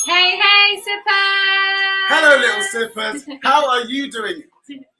Hey, sippers! Hello, little sippers. How are you doing?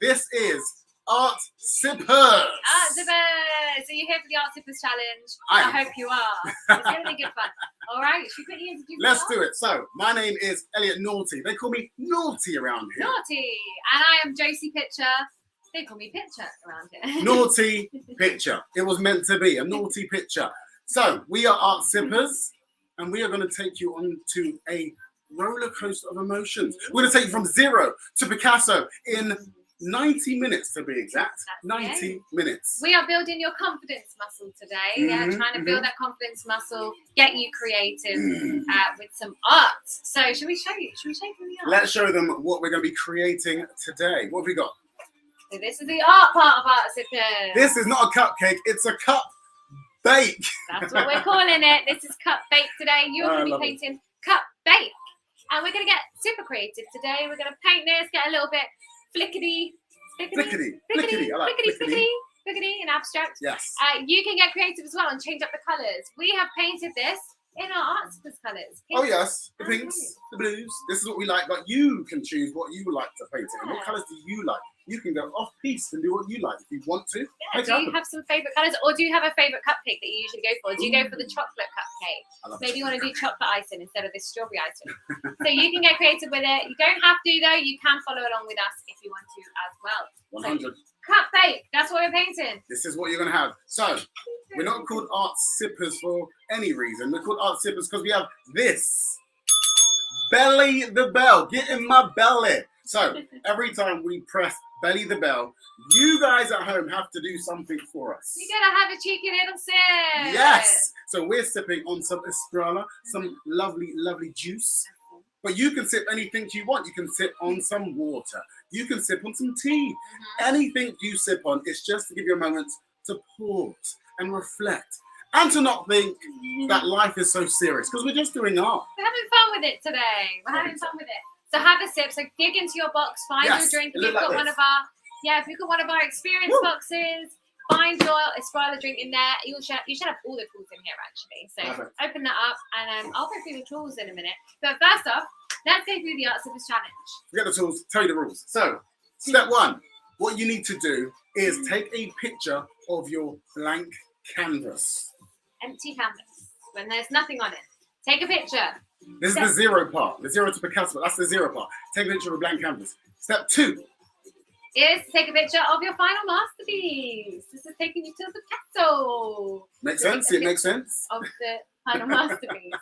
This is Art Sippers. Art Sippers! Are you here for the Art Sippers challenge? I hope you are. It's going to be good fun. All right, should we quickly introduce Let's do it. So, my name is Elliot Naughty. They call me Naughty around here. Naughty. And I am NorteyPitcher. They call me Pitcher around here. NorteyPitcher. It was meant to be a naughty picture. So, we are Art Sippers, and we are going to take you on to a roller coaster of emotions. We're going to take you from zero to Picasso in 90 minutes, to be exact. 90 minutes. We are building your confidence muscle today. Trying to build that confidence muscle, get you creative with some art. So should we show you? Should we show you the art? Let's show them what we're going to be creating today. What have we got? So this is the art part of Art Sippers. This is not a cupcake, it's a cup bake. That's what we're calling it. This is Cupbake today. You're going to be painting Cupbake. And we're going to get super creative today. We're going to paint this, get a little bit flickety, I like flickety in abstract. Yes. You can get creative as well and change up the colours. We have painted this in our Art Sippers colours. Oh yes, the pinks, the blues. This is what we like, but you can choose what you like to paint it in. What colours do you like? You can go off piece and do what you like if you want to. Yeah, do you have some favourite colours, or do you have a favourite cupcake that you usually go for? Do you go for the chocolate cupcake? Maybe you want to do chocolate icing instead of this strawberry icing. So you can get creative with it. You don't have to though. You can follow along with us if you want to as well. 100. So, Cupbake. That's what we're painting. This is what you're going to have. So we're not called Art Sippers for any reason. We're called Art Sippers because we have this. Belly the bell. Get in my belly. So every time we press belly the bell, you guys at home have to do something for us. You gotta have a cheeky little sip. Yes. So we're sipping on some Esprella, some lovely, lovely juice. But you can sip anything you want. You can sip on some water. You can sip on some tea. Anything you sip on, it's just to give you a moment to pause and reflect. And to not think that life is so serious, because we're just doing art. We're having fun with it today. We're having fun with it. So have a sip. So dig into your box, find your drink. If you've got one of our experience boxes, find your Esprella drink in there. You should have all the tools in here actually. So open that up, and I'll go through the tools in a minute. But first off, let's go through the Art Sippers challenge. Forget the tools. Tell you the rules. So step one, what you need to do is take a picture of your blank canvas. Empty canvas when there's nothing on it. Take a picture. This is the zero part. The zero to Picasso. That's the zero part. Take a picture of a blank canvas. Step two is to take a picture of your final masterpiece. This is taking you to Picasso. Makes sense? It makes sense. Of the final masterpiece.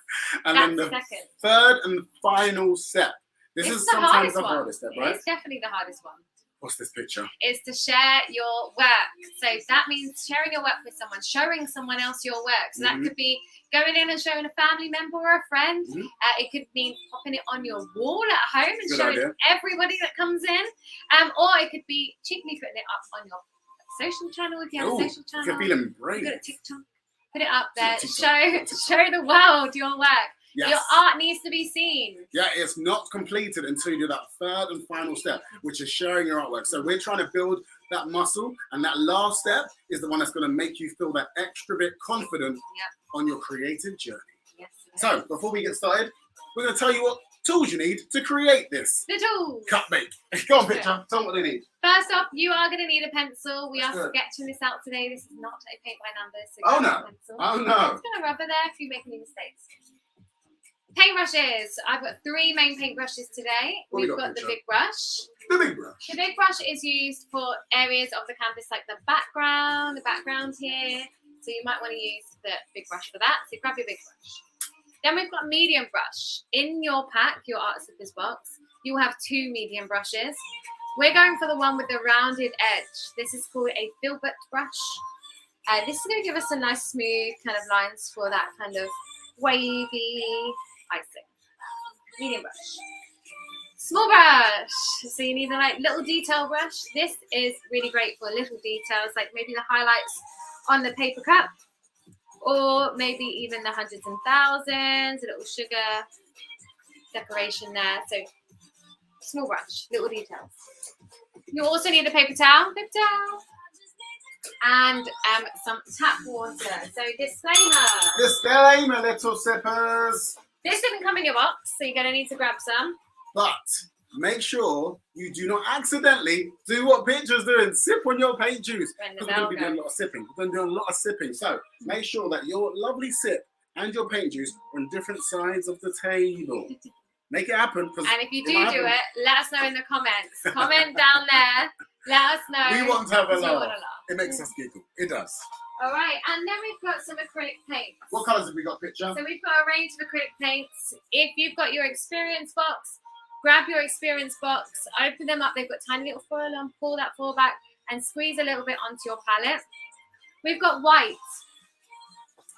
And that's then the second. Third and final step. This is sometimes the hardest step, right? It's definitely the hardest one. What's this picture? Is to share your work. So that means sharing your work with someone, showing someone else your work. So that could be going in and showing a family member or a friend. It could mean popping it on your wall at home and showing everybody that comes in. Or it could be cheaply putting it up on your social channel if you have a social channel. You're feeling brave. Good at TikTok. Put it up there. Show the world your work. Yes. Your art needs to be seen. Yeah, it's not completed until you do that third and final step, which is sharing your artwork. So we're trying to build that muscle, and that last step is the one that's going to make you feel that extra bit confident on your creative journey. Yes. So before we get started, we're going to tell you what tools you need to create this. The tools. Cupbake. Go on, picture. Tell them what they need. First off, you are going to need a pencil. We are sketching this out today. This is not a paint by numbers. So Oh no. It's going to rubber there if you make any mistakes. Paintbrushes. I've got 3 main paintbrushes today. We've got the big brush. The big brush. The big brush is used for areas of the canvas like the background here. So you might want to use the big brush for that. So grab your big brush. Then we've got medium brush. In your pack, your Art Sippers box, you will have 2 medium brushes. We're going for the one with the rounded edge. This is called a filbert brush. This is going to give us a nice smooth kind of lines for that kind of wavy icing. Medium brush. Small brush. So you need a little detail brush. This is really great for little details, like maybe the highlights on the paper cup, or maybe even the hundreds and thousands, a little sugar decoration there. So small brush, little details. You also need a paper towel, and some tap water. So disclaimer, little sippers. This didn't come in your box, so you're going to need to grab some. But make sure you do not accidentally do what Pitcher's doing. Sip on your paint juice. Because we're going to be doing a lot of sipping. We're going to do a lot of sipping. So make sure that your lovely sip and your paint juice are on different sides of the table. Make it happen. And if you do it, let us know in the comments. Comment down there. Let us know. We want to have a laugh. It makes us giggle. It does. All right, and then we've got some acrylic paints. What colours have we got, Pitcher? So we've got a range of acrylic paints. If you've got your experience box, grab your experience box, open them up. They've got tiny little foil on. Pull that foil back and squeeze a little bit onto your palette. We've got white.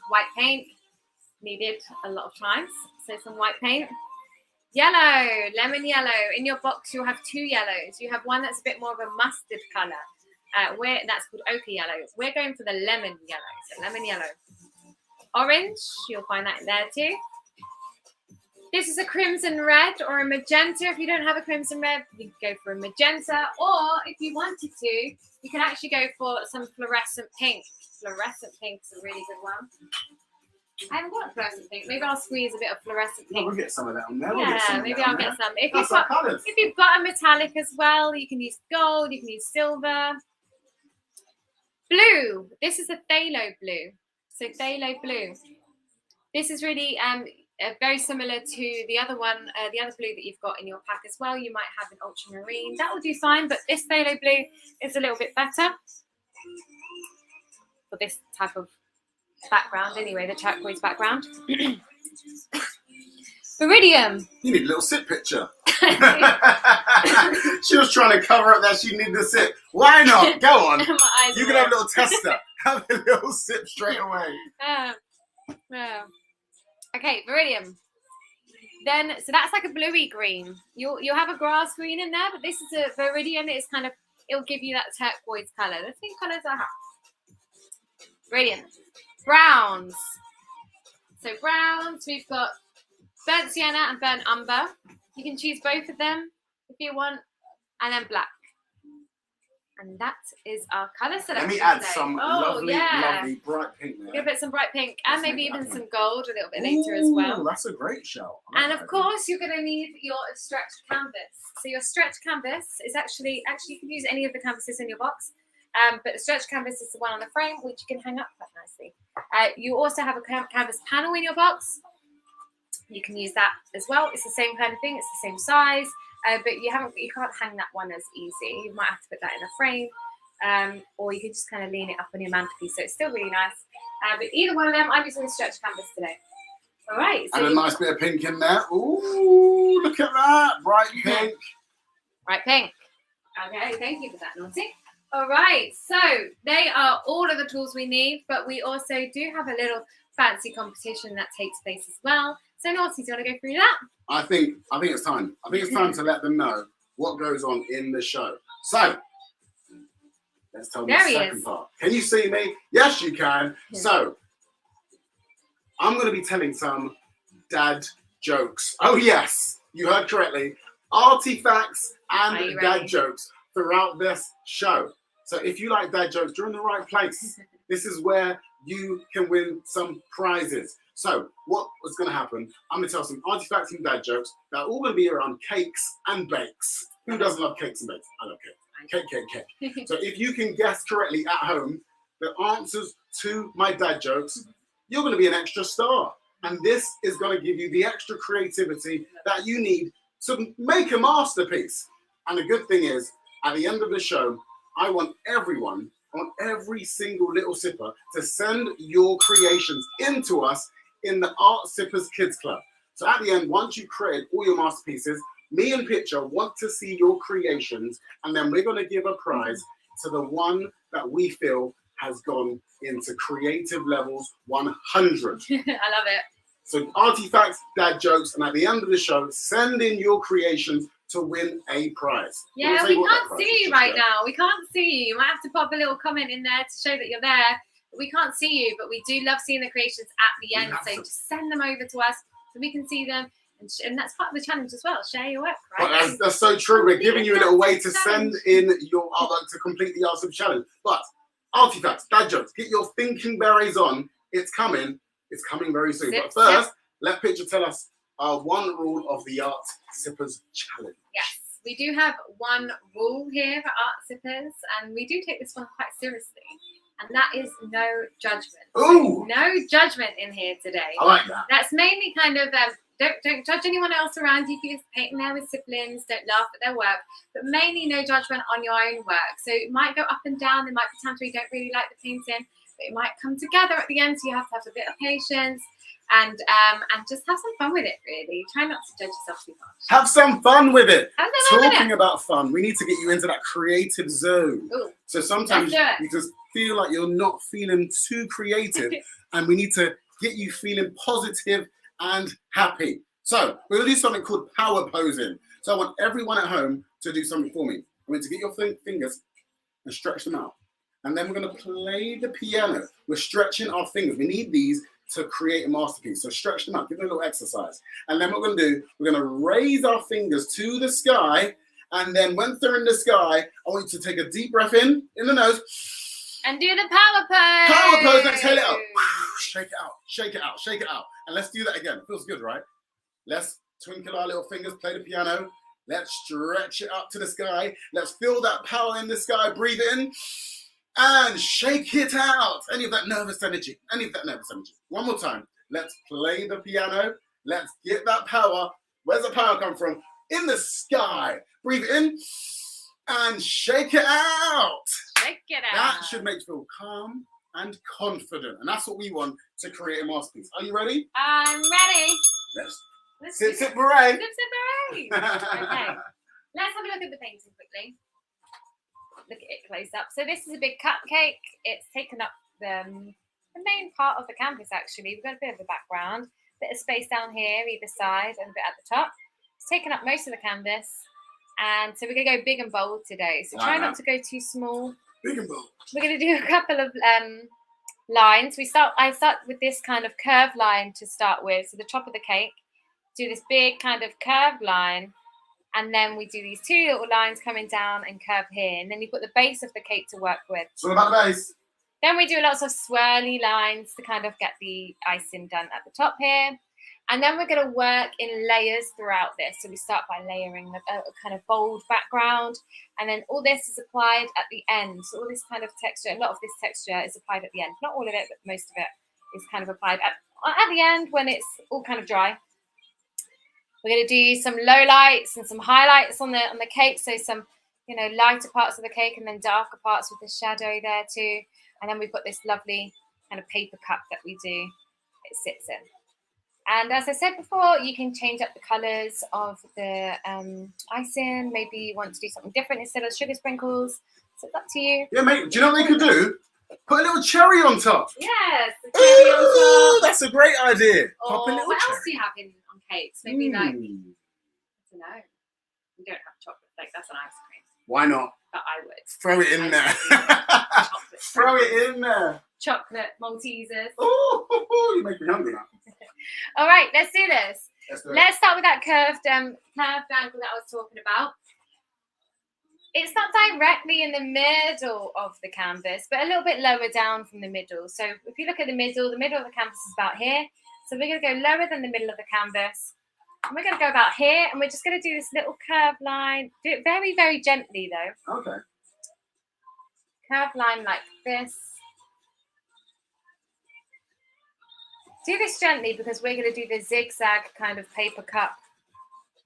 White paint needed a lot of times. So some white paint. Yellow, lemon yellow. In your box, you'll have 2 yellows. You have one that's a bit more of a mustard colour. That's called ochre yellow. We're going for the lemon yellow. So lemon yellow. Orange, you'll find that in there too. This is a crimson red or a magenta. If you don't have a crimson red, you can go for a magenta. Or if you wanted to, you can actually go for some fluorescent pink. Fluorescent pink is a really good one. I haven't got fluorescent pink. Maybe I'll squeeze a bit of fluorescent pink. We'll get some of that on there. Yeah, maybe I'll get some. If you've got a metallic as well, you can use gold, you can use silver. Blue. This is a phthalo blue. So phthalo blue. This is really very similar to the other one, the other blue that you've got in your pack as well. You might have an ultramarine. That will do fine, but this phthalo blue is a little bit better for this type of background anyway, the turquoise background. Iridium. You need a little sip, Pitcher. She was trying to cover up that she needed a sip. Why not? Go on. You can have a little tester. Have a little sip straight away. Okay, Iridium. Then, so that's like a bluey green. You'll have a grass green in there, but this is a Viridian. It's kind of, it'll give you that turquoise color. The same colors I have. Brilliant. Browns. So browns, we've got burnt sienna and burnt umber. You can choose both of them if you want, and then black. And that is our colour selection. Let me add today. some lovely bright pink there. Give it some bright pink, and maybe even some gold a little bit later as well. That's a great shout. And of course, you're going to need your stretched canvas. So your stretched canvas is actually you can use any of the canvases in your box. But the stretch canvas is the one on the frame, which you can hang up quite nicely. You also have a canvas panel in your box. You can use that as well. It's the same kind of thing. It's the same size, but you can't hang that one as easy. You might have to put that in a frame, or you can just kind of lean it up on your mantelpiece. So it's still really nice. But either one of them, I'm using the stretch canvas today. All right. So and a nice bit of pink in there. Ooh, look at that. Bright pink. Bright pink. Okay, thank you for that, Naughty. All right, so they are all of the tools we need, but we also do have a little fancy competition that takes place as well. So Naughty, do you want to go through that? I think it's time. I think it's time to let them know what goes on in the show. So let's tell them the second part. Can you see me? Yes, you can. Yeah. So I'm going to be telling some dad jokes. Oh yes, you heard correctly. Arty-Facts and dad jokes throughout this show. So if you like dad jokes, you're in the right place. This is where you can win some prizes. So what was going to happen? I'm going to tell some Arty-Facts and dad jokes that are all going to be around cakes and bakes. Who doesn't love cakes and bakes? I love cake. Cake. So if you can guess correctly at home the answers to my dad jokes, you're going to be an extra star. And this is going to give you the extra creativity that you need to make a masterpiece. And the good thing is, at the end of the show, I want everyone on every single little sipper to send your creations into us in the Art Sippers Kids Club. So at the end, once you've created all your masterpieces, me and Pitcher want to see your creations, and then we're going to give a prize to the one that we feel has gone into creative levels 100. I love it. So Arty-Facts, dad jokes, and at the end of the show, send in your creations to win a prize. Yeah, we can't see you right now. We can't see you. You might have to pop a little comment in there to show that you're there. We can't see you, but we do love seeing the creations at the end. So just send them over to us so we can see them. And that's part of the challenge as well. Share your work, right? Well, that's so true. We're giving you a little way to send in your artwork to complete the Art Sip Challenge. But Arty-Facts, dad jokes, get your thinking berets on. It's coming. It's coming very soon. But first, let Pitcher tell us our one rule of the Art Sippers Challenge. Yes, we do have one rule here for Art Sippers, and we do take this one quite seriously, and that is no judgment. Ooh! So no judgment in here today. I like that. That's mainly kind of don't judge anyone else around you if you're painting there with siblings. Don't laugh at their work, but mainly no judgment on your own work. So it might go up and down. There might be times where you don't really like the painting, but it might come together at the end. So you have to have a bit of patience and just have some fun with it. Really, try not to judge yourself too much. Have some fun with it. Have some fun with Talking it. about fun, we need to get you into that creative zone. Ooh, So sometimes let's do it. you just feel like you're not feeling too creative, and we need to get you feeling positive and happy. So we're going to do something called power posing. So I want everyone at home to do something for me. I want you to get your fingers and stretch them out. And then we're going to play the piano. We're stretching our fingers. We need these to create a masterpiece. So stretch them out. Give them a little exercise. And then what we're going to do, we're going to raise our fingers to the sky. And then once they're in the sky, I want you to take a deep breath in the nose. And do the power pose. Power pose, exhale it out. Shake it out, shake it out, shake it out. And let's do that again. It feels good, right? Let's twinkle our little fingers, play the piano. Let's stretch it up to the sky. Let's feel that power in the sky. Breathe in and shake it out. Any of that nervous energy, One more time. Let's play the piano. Let's get that power. Where's the power come from? In the sky. Breathe in and shake it out. Shake it out. That should make you feel calm and confident. And that's what we want to create a masterpiece. Are you ready? I'm ready. Let's sit, beret. Okay. Let's have a look at the painting quickly. Look at it close up. So this is a big cupcake. It's taken up the main part of the canvas, actually. We've got a bit of a background, bit of space down here, either side, and a bit at the top. It's taken up most of the canvas. And so we're going to go big and bold today. So try not to go too small. Big and bold. We're going to do a couple of lines. I start with this kind of curved line to start with. So the top of the cake. Do this big kind of curved line, and then we do these two little lines coming down and curve here, and then you've got the base of the cake to work with. It's all about the base. Then we do lots of swirly lines to kind of get the icing done at the top here, and then we're going to work in layers throughout this. So we start by layering a kind of bold background, and then all this is applied at the end. So all this kind of texture, a lot of this texture is applied at the end. Not all of it, but most of it is kind of applied at the end when it's all kind of dry. We're going to do some low lights and some highlights on the cake. So some, lighter parts of the cake and then darker parts with the shadow there too. And then we've got this lovely kind of paper cup that we do. It sits in. And as I said before, you can change up the colours of the icing. Maybe you want to do something different instead of sugar sprinkles. So it's up to you. Yeah, mate. Do you know what they could do? Put a little cherry on top. Yes, the cherry on top. That's a great idea. Or Pop a little what cherry. else do you have on cakes? Maybe like, I don't know. You don't have chocolate flake. That's an ice cream. Why not? But I would. Throw it in there. Throw it in there. Chocolate Maltesers. Oh, you make me hungry now. All right, let's do this. Let's Start with that curved angle that I was talking about. It's not directly in the middle of the canvas, but a little bit lower down from the middle. So if you look at the middle of the canvas is about here. So we're going to go lower than the middle of the canvas. And we're going to go about here, and we're just going to do this little curved line. Do it very, very gently, though. Okay. Curved line like this. Do this gently because we're going to do the zigzag kind of paper cup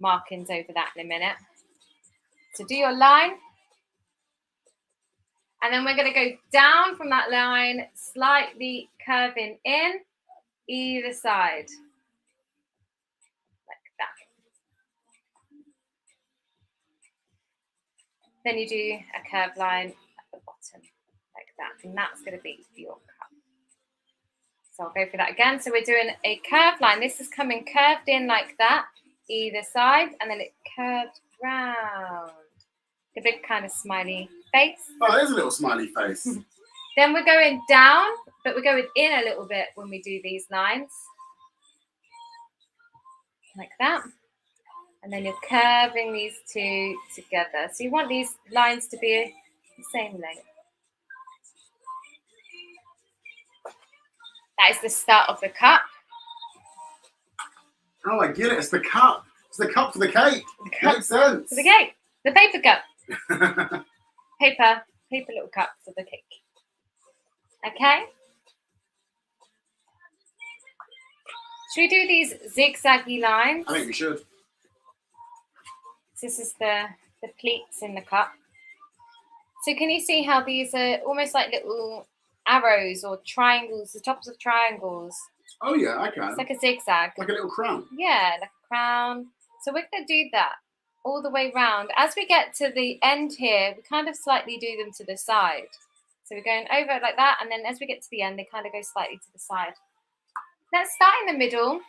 markings over that in a minute. So do your line. And then we're going to go down from that line, slightly curving in either side. Like that. Then you do a curved line at the bottom, like that. And that's going to be your cup. So I'll go through that again. So we're doing a curved line. This is coming curved in like that, either side, and then it curved round. A big kind of smiley face. Oh, there's a little smiley face. Then we're going down, but we're going in a little bit when we do these lines. Like that. And then you're curving these two together. So you want these lines to be the same length. That is the start of the cup. Oh, I get it. It's the cup. It's the cup for the cake. Makes sense. For the cake. The paper cup. Paper little cup for the cake. Okay. Should we do these zigzaggy lines? I think we should. This is the pleats in the cup. So can you see how these are almost like little arrows or triangles, the tops of triangles? Oh yeah, I can. It's like a zigzag. Like a little crown. Yeah, like a crown. So we're going to do that all the way round. As we get to the end here, we kind of slightly do them to the side. So we're going over like that, and then as we get to the end, they kind of go slightly to the side. Let's start in the middle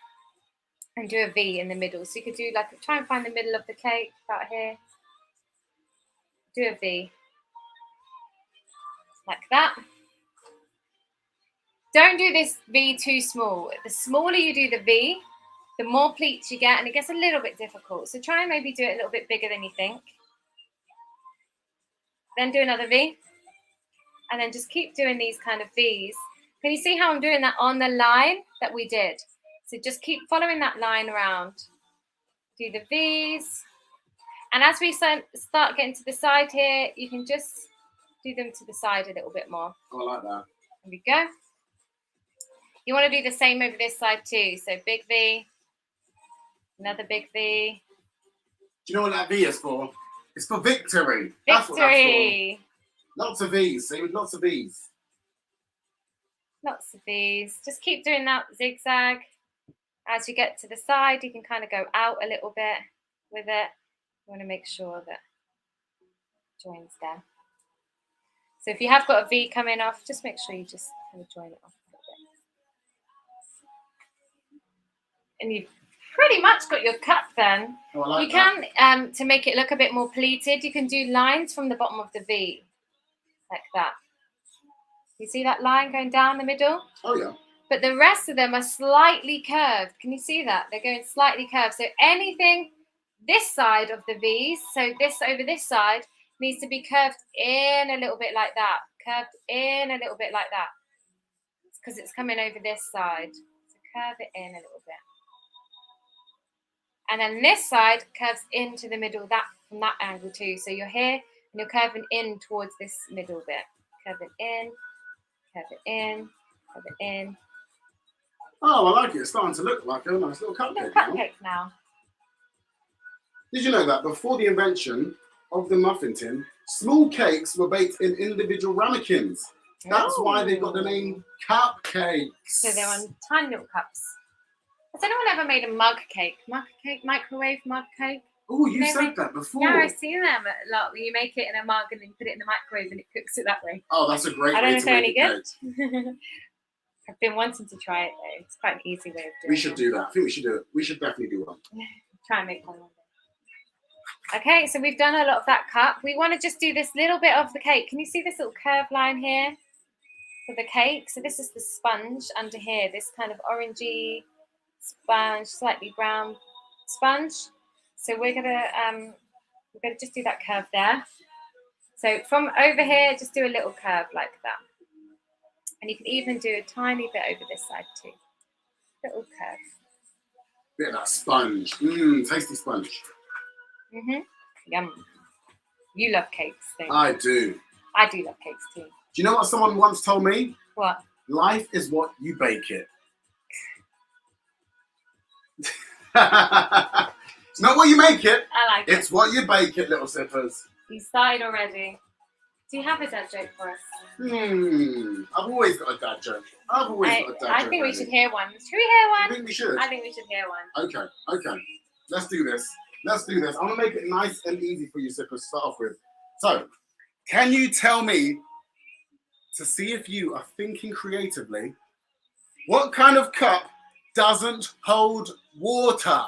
and do a V in the middle. So you could do like, try and find the middle of the cake about here. Do a V. Like that. Don't do this V too small. The smaller you do the V, the more pleats you get, and it gets a little bit difficult. So try and maybe do it a little bit bigger than you think. Then do another V. And then just keep doing these kind of Vs. Can you see how I'm doing that on the line that we did? So just keep following that line around. Do the Vs. And as we start getting to the side here, you can just do them to the side a little bit more. Oh, I like that. There we go. You want to do the same over this side too. So big V, another big V. Do you know what that V is for? It's for victory. That's what that's Victory. for. Lots of V's. See, lots of V's. Lots of V's. Just keep doing that zigzag. As you get to the side, you can kind of go out a little bit with it. You want to make sure that it joins there. So if you have got a V coming off, just make sure you just kind of join it off a little bit. And you've pretty much got your cup then. Oh, I like you can, to make it look a bit more pleated, you can do lines from the bottom of the V. Like that. You see that line going down the middle? Oh, yeah. But the rest of them are slightly curved. Can you see that? They're going slightly curved. So anything this side of the V's, so this over this side, needs to be curved in a little bit like that. Curved in a little bit like that. It's because it's coming over this side. So curve it in a little bit. And then this side curves into the middle from that angle too. So you're here and you're curving in towards this middle bit. Curve it in, curve it in, curve it in. Oh, I like it. It's starting to look like a nice little cupcake now. Did you know that before the invention of the muffin tin, small cakes were baked in individual ramekins? That's why they got the name cupcakes. So they're on tiny little cups. Has anyone ever made a mug cake? Mug cake, microwave mug cake? Oh, you said that before. Yeah, I've seen them a lot. Where you make it in a mug and then you put it in the microwave and it cooks it that way. Oh, that's a great way to make it. I don't know if they're any good. I've been wanting to try it though. It's quite an easy way of doing it. We should do that. I think we should do it. We should definitely do one. Try and make one day. Okay, so we've done a lot of that cup. We want to just do this little bit of the cake. Can you see this little curved line here for the cake? So this is the sponge under here. This kind of orangey sponge, slightly brown sponge. So we're gonna just do that curve there. So from over here, just do a little curve like that. And you can even do a tiny bit over this side too. Little curve. Bit of that sponge. Tasty sponge. Yum. You love cakes, don't you? I do. I do love cakes too. Do you know what someone once told me? What? Life is what you bake it. It's not what you make it. I like it. It's what you bake it, little sippers. You started already. Do you have a dad joke for us? I've always got a dad joke. I think we should hear one. Should we hear one? I think we should. I think we should hear one. Okay. Let's do this. I want to make it nice and easy for you, sippers, to start off with. So, can you tell me, to see if you are thinking creatively, what kind of cup doesn't hold water?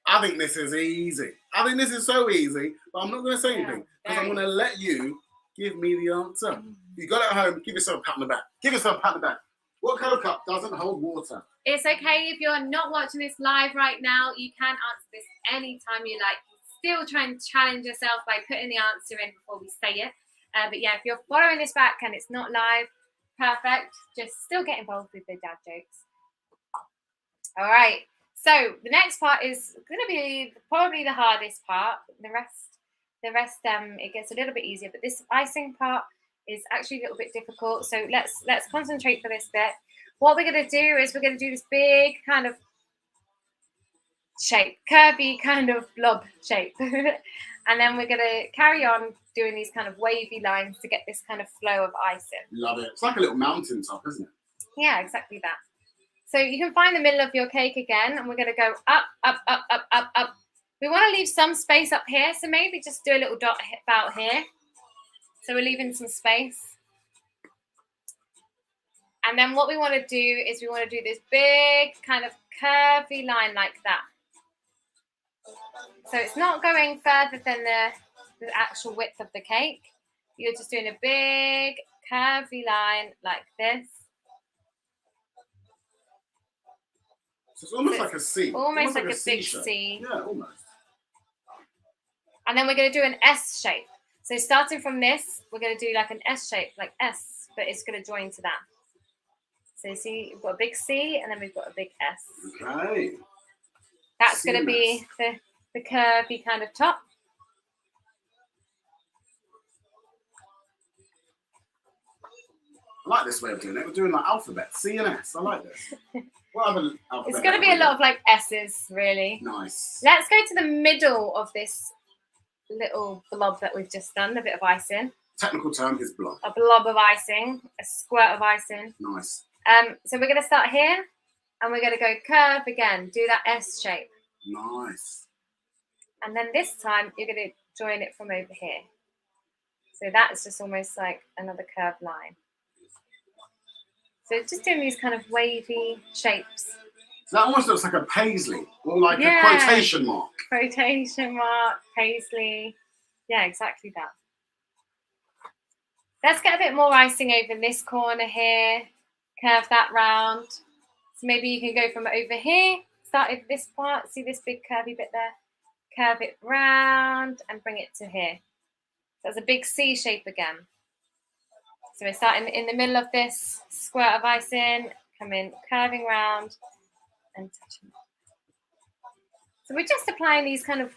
I think this is easy. I think this is so easy, but I'm not going to say anything because I'm going to let you give me the answer. You got it at home, give yourself a pat on the back. Give yourself a pat on the back. What kind of cup doesn't hold water? It's okay if you're not watching this live right now. You can answer this anytime you like. Still try and challenge yourself by putting the answer in before we say it. But yeah, if you're following this back and it's not live, perfect. Just still get involved with the dad jokes. All right. So the next part is going to be probably the hardest part. The rest, it gets a little bit easier. But this icing part is actually a little bit difficult. So let's concentrate for this bit. What we're going to do is we're going to do this big kind of shape, curvy kind of blob shape, and then we're going to carry on doing these kind of wavy lines to get this kind of flow of icing. Love it. It's like a little mountain top, isn't it? Yeah, exactly that. So you can find the middle of your cake again, and we're going to go up, up, up, up, up, up. We want to leave some space up here, so maybe just do a little dot about here. So we're leaving some space. And then what we want to do is we want to do this big kind of curvy line like that. So it's not going further than the actual width of the cake. You're just doing a big curvy line like this. So it's almost like a C. Almost like a big C. Yeah, almost. And then we're going to do an S shape. So starting from this, we're going to do like an S shape, like S, but it's going to join to that. So you see, we've got a big C, and then we've got a big S. Okay. That's going to be the curvy kind of top. I like this way of doing it. We're doing like alphabet, C and S. I like this. What other alphabet? It's going to be a lot of like S's, really. Nice. Let's go to the middle of this little blob that we've just done, a bit of icing. Technical term is blob. A blob of icing, a squirt of icing. Nice. So we're going to start here, and we're going to go curve again. Do that S shape. Nice. And then this time, you're going to join it from over here. So that's just almost like another curved line. So just doing these kind of wavy shapes. So that almost looks like a paisley, or like a quotation mark. Quotation mark, paisley. Yeah, exactly that. Let's get a bit more icing over this corner here. Curve that round. So maybe you can go from over here, start at this part, see this big curvy bit there. Curve it round and bring it to here. So it's a big C shape again. So we're starting in the middle of this squirt of icing, come in, curving round and touching. So we're just applying these kind of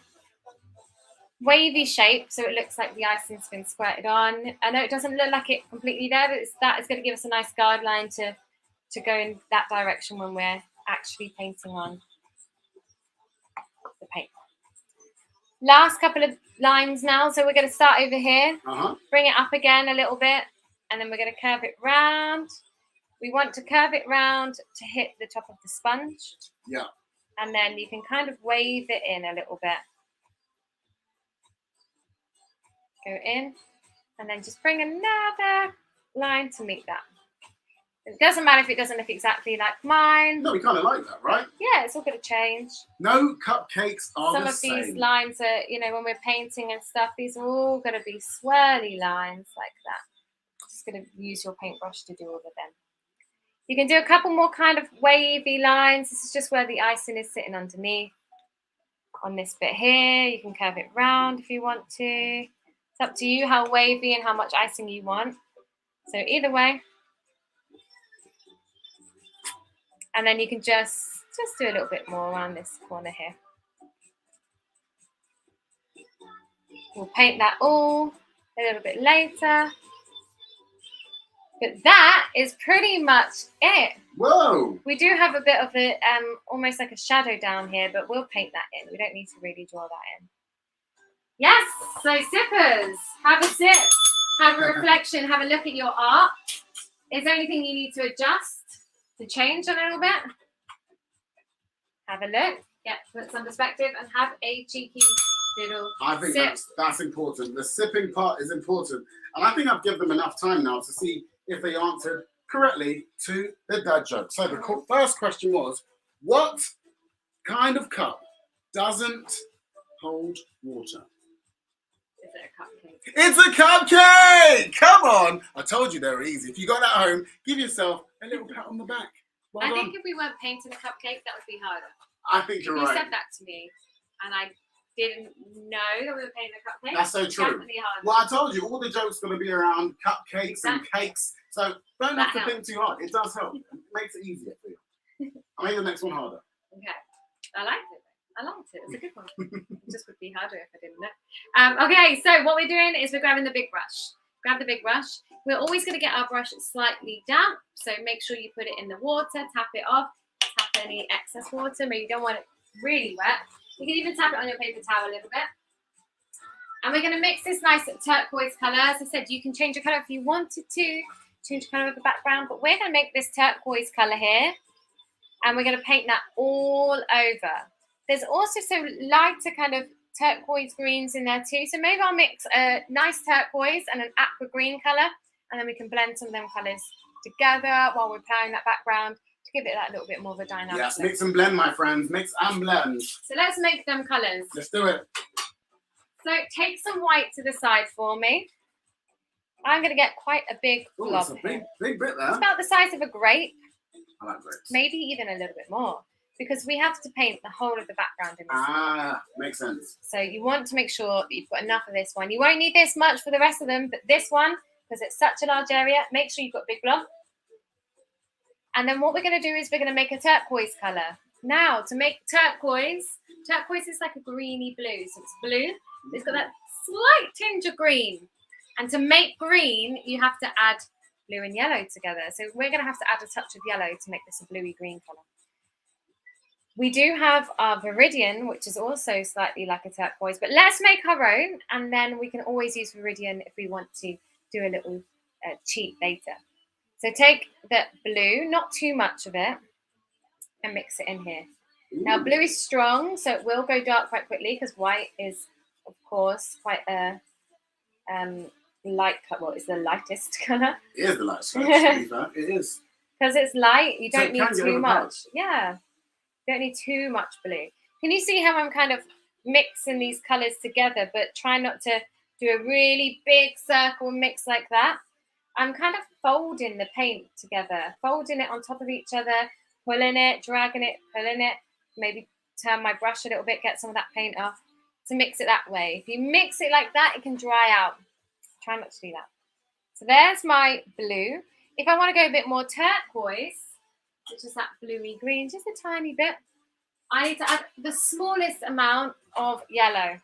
wavy shapes so it looks like the icing's been squirted on. I know it doesn't look like it completely there, but that is going to give us a nice guideline to go in that direction when we're actually painting on the paint. Last couple of lines now. So we're going to start over here, bring it up again a little bit, and then we're going to curve it round. We want to curve it round to hit the top of the sponge. Yeah. And then you can kind of wave it in a little bit. Go in, and then just bring another line to meet that. It doesn't matter if it doesn't look exactly like mine. No, we kind of like that, right? Yeah, it's all going to change. No cupcakes are Some the of same. these lines are, when we're painting and stuff, these are all going to be swirly lines like that. Just going to use your paintbrush to do all of them. You can do a couple more kind of wavy lines. This is just where the icing is sitting underneath. On this bit here, you can curve it round if you want to. It's up to you how wavy and how much icing you want. So either way. And then you can just do a little bit more around this corner here. We'll paint that all a little bit later. But that is pretty much it. Whoa! We do have a bit of a, almost like a shadow down here, but we'll paint that in. We don't need to really draw that in. Yes, so sippers, have a sip, have a reflection, have a look at your art. Is there anything you need to adjust, to change a little bit? Have a look, put some perspective, and have a cheeky little sip. that's important. The sipping part is important. And I think I've given them enough time now to see if they answered correctly to the dad joke. So the first question was, what kind of cup doesn't hold water? Is it a cupcake? It's a cupcake! Come on! I told you they were easy. If you got that home, give yourself a little pat on the back. Well I done. think if we weren't painting a cupcake, that would be harder. I think you're right. You said that to me, and I didn't know that we were painting a cupcake. That's so true. Definitely harder. Well, I told you, all the jokes are going to be around cupcakes and cakes, so don't have to think too hard. It does help. It makes it easier for you. I'll make the next one harder. Okay. I liked it. I liked it. It's a good one. It just would be harder if I didn't know. Okay, so what we're doing is we're grabbing the big brush. Grab the big brush. We're always going to get our brush slightly damp, so make sure you put it in the water, tap it off, tap any excess water. Maybe you don't want it really wet. You can even tap it on your paper towel a little bit. And we're going to mix this nice turquoise colour. As I said, you can change the colour if you wanted to, change the colour of the background, but we're going to make this turquoise colour here, and we're going to paint that all over. There's also some lighter kind of turquoise greens in there too. So maybe I'll mix a nice turquoise and an aqua green colour, and then we can blend some of them colours together while we're applying that background to give it that little bit more of a dynamic. Yes, mix and blend, my friends. Mix and blend. So let's make them colours. Let's do it. So take some white to the side for me. I'm going to get quite a big blob. It's a big bit there. It's about the size of a grape. I like grapes. Maybe even a little bit more, because we have to paint the whole of the background in this. Makes sense. So you want to make sure that you've got enough of this one. You won't need this much for the rest of them, but this one, because it's such a large area, make sure you've got a big blob. And then what we're going to do is we're going to make a turquoise colour. Now, to make turquoise is like a greeny blue. So it's blue. It's got that slight tinge of green. And to make green, you have to add blue and yellow together. So we're going to have to add a touch of yellow to make this a bluey green colour. We do have our Viridian, which is also slightly like a turquoise, but let's make our own, and then we can always use Viridian if we want to do a little cheat later. So take the blue, not too much of it, and mix it in here. Ooh. Now, blue is strong, so it will go dark quite quickly because white is, of course, quite a light color. Well, it's the lightest colour. It is the lightest colour. It is. Because it's light, you don't need too much. Overpowered. Yeah. Don't need too much blue. Can you see how I'm kind of mixing these colours together, but try not to do a really big circle mix like that? I'm kind of folding the paint together, folding it on top of each other, pulling it, dragging it, pulling it, maybe turn my brush a little bit, get some of that paint off to mix it that way. If you mix it like that, it can dry out. Try not to do that. So there's my blue. If I want to go a bit more turquoise, which is that bluey green, just a tiny bit, I need to add the smallest amount of yellow.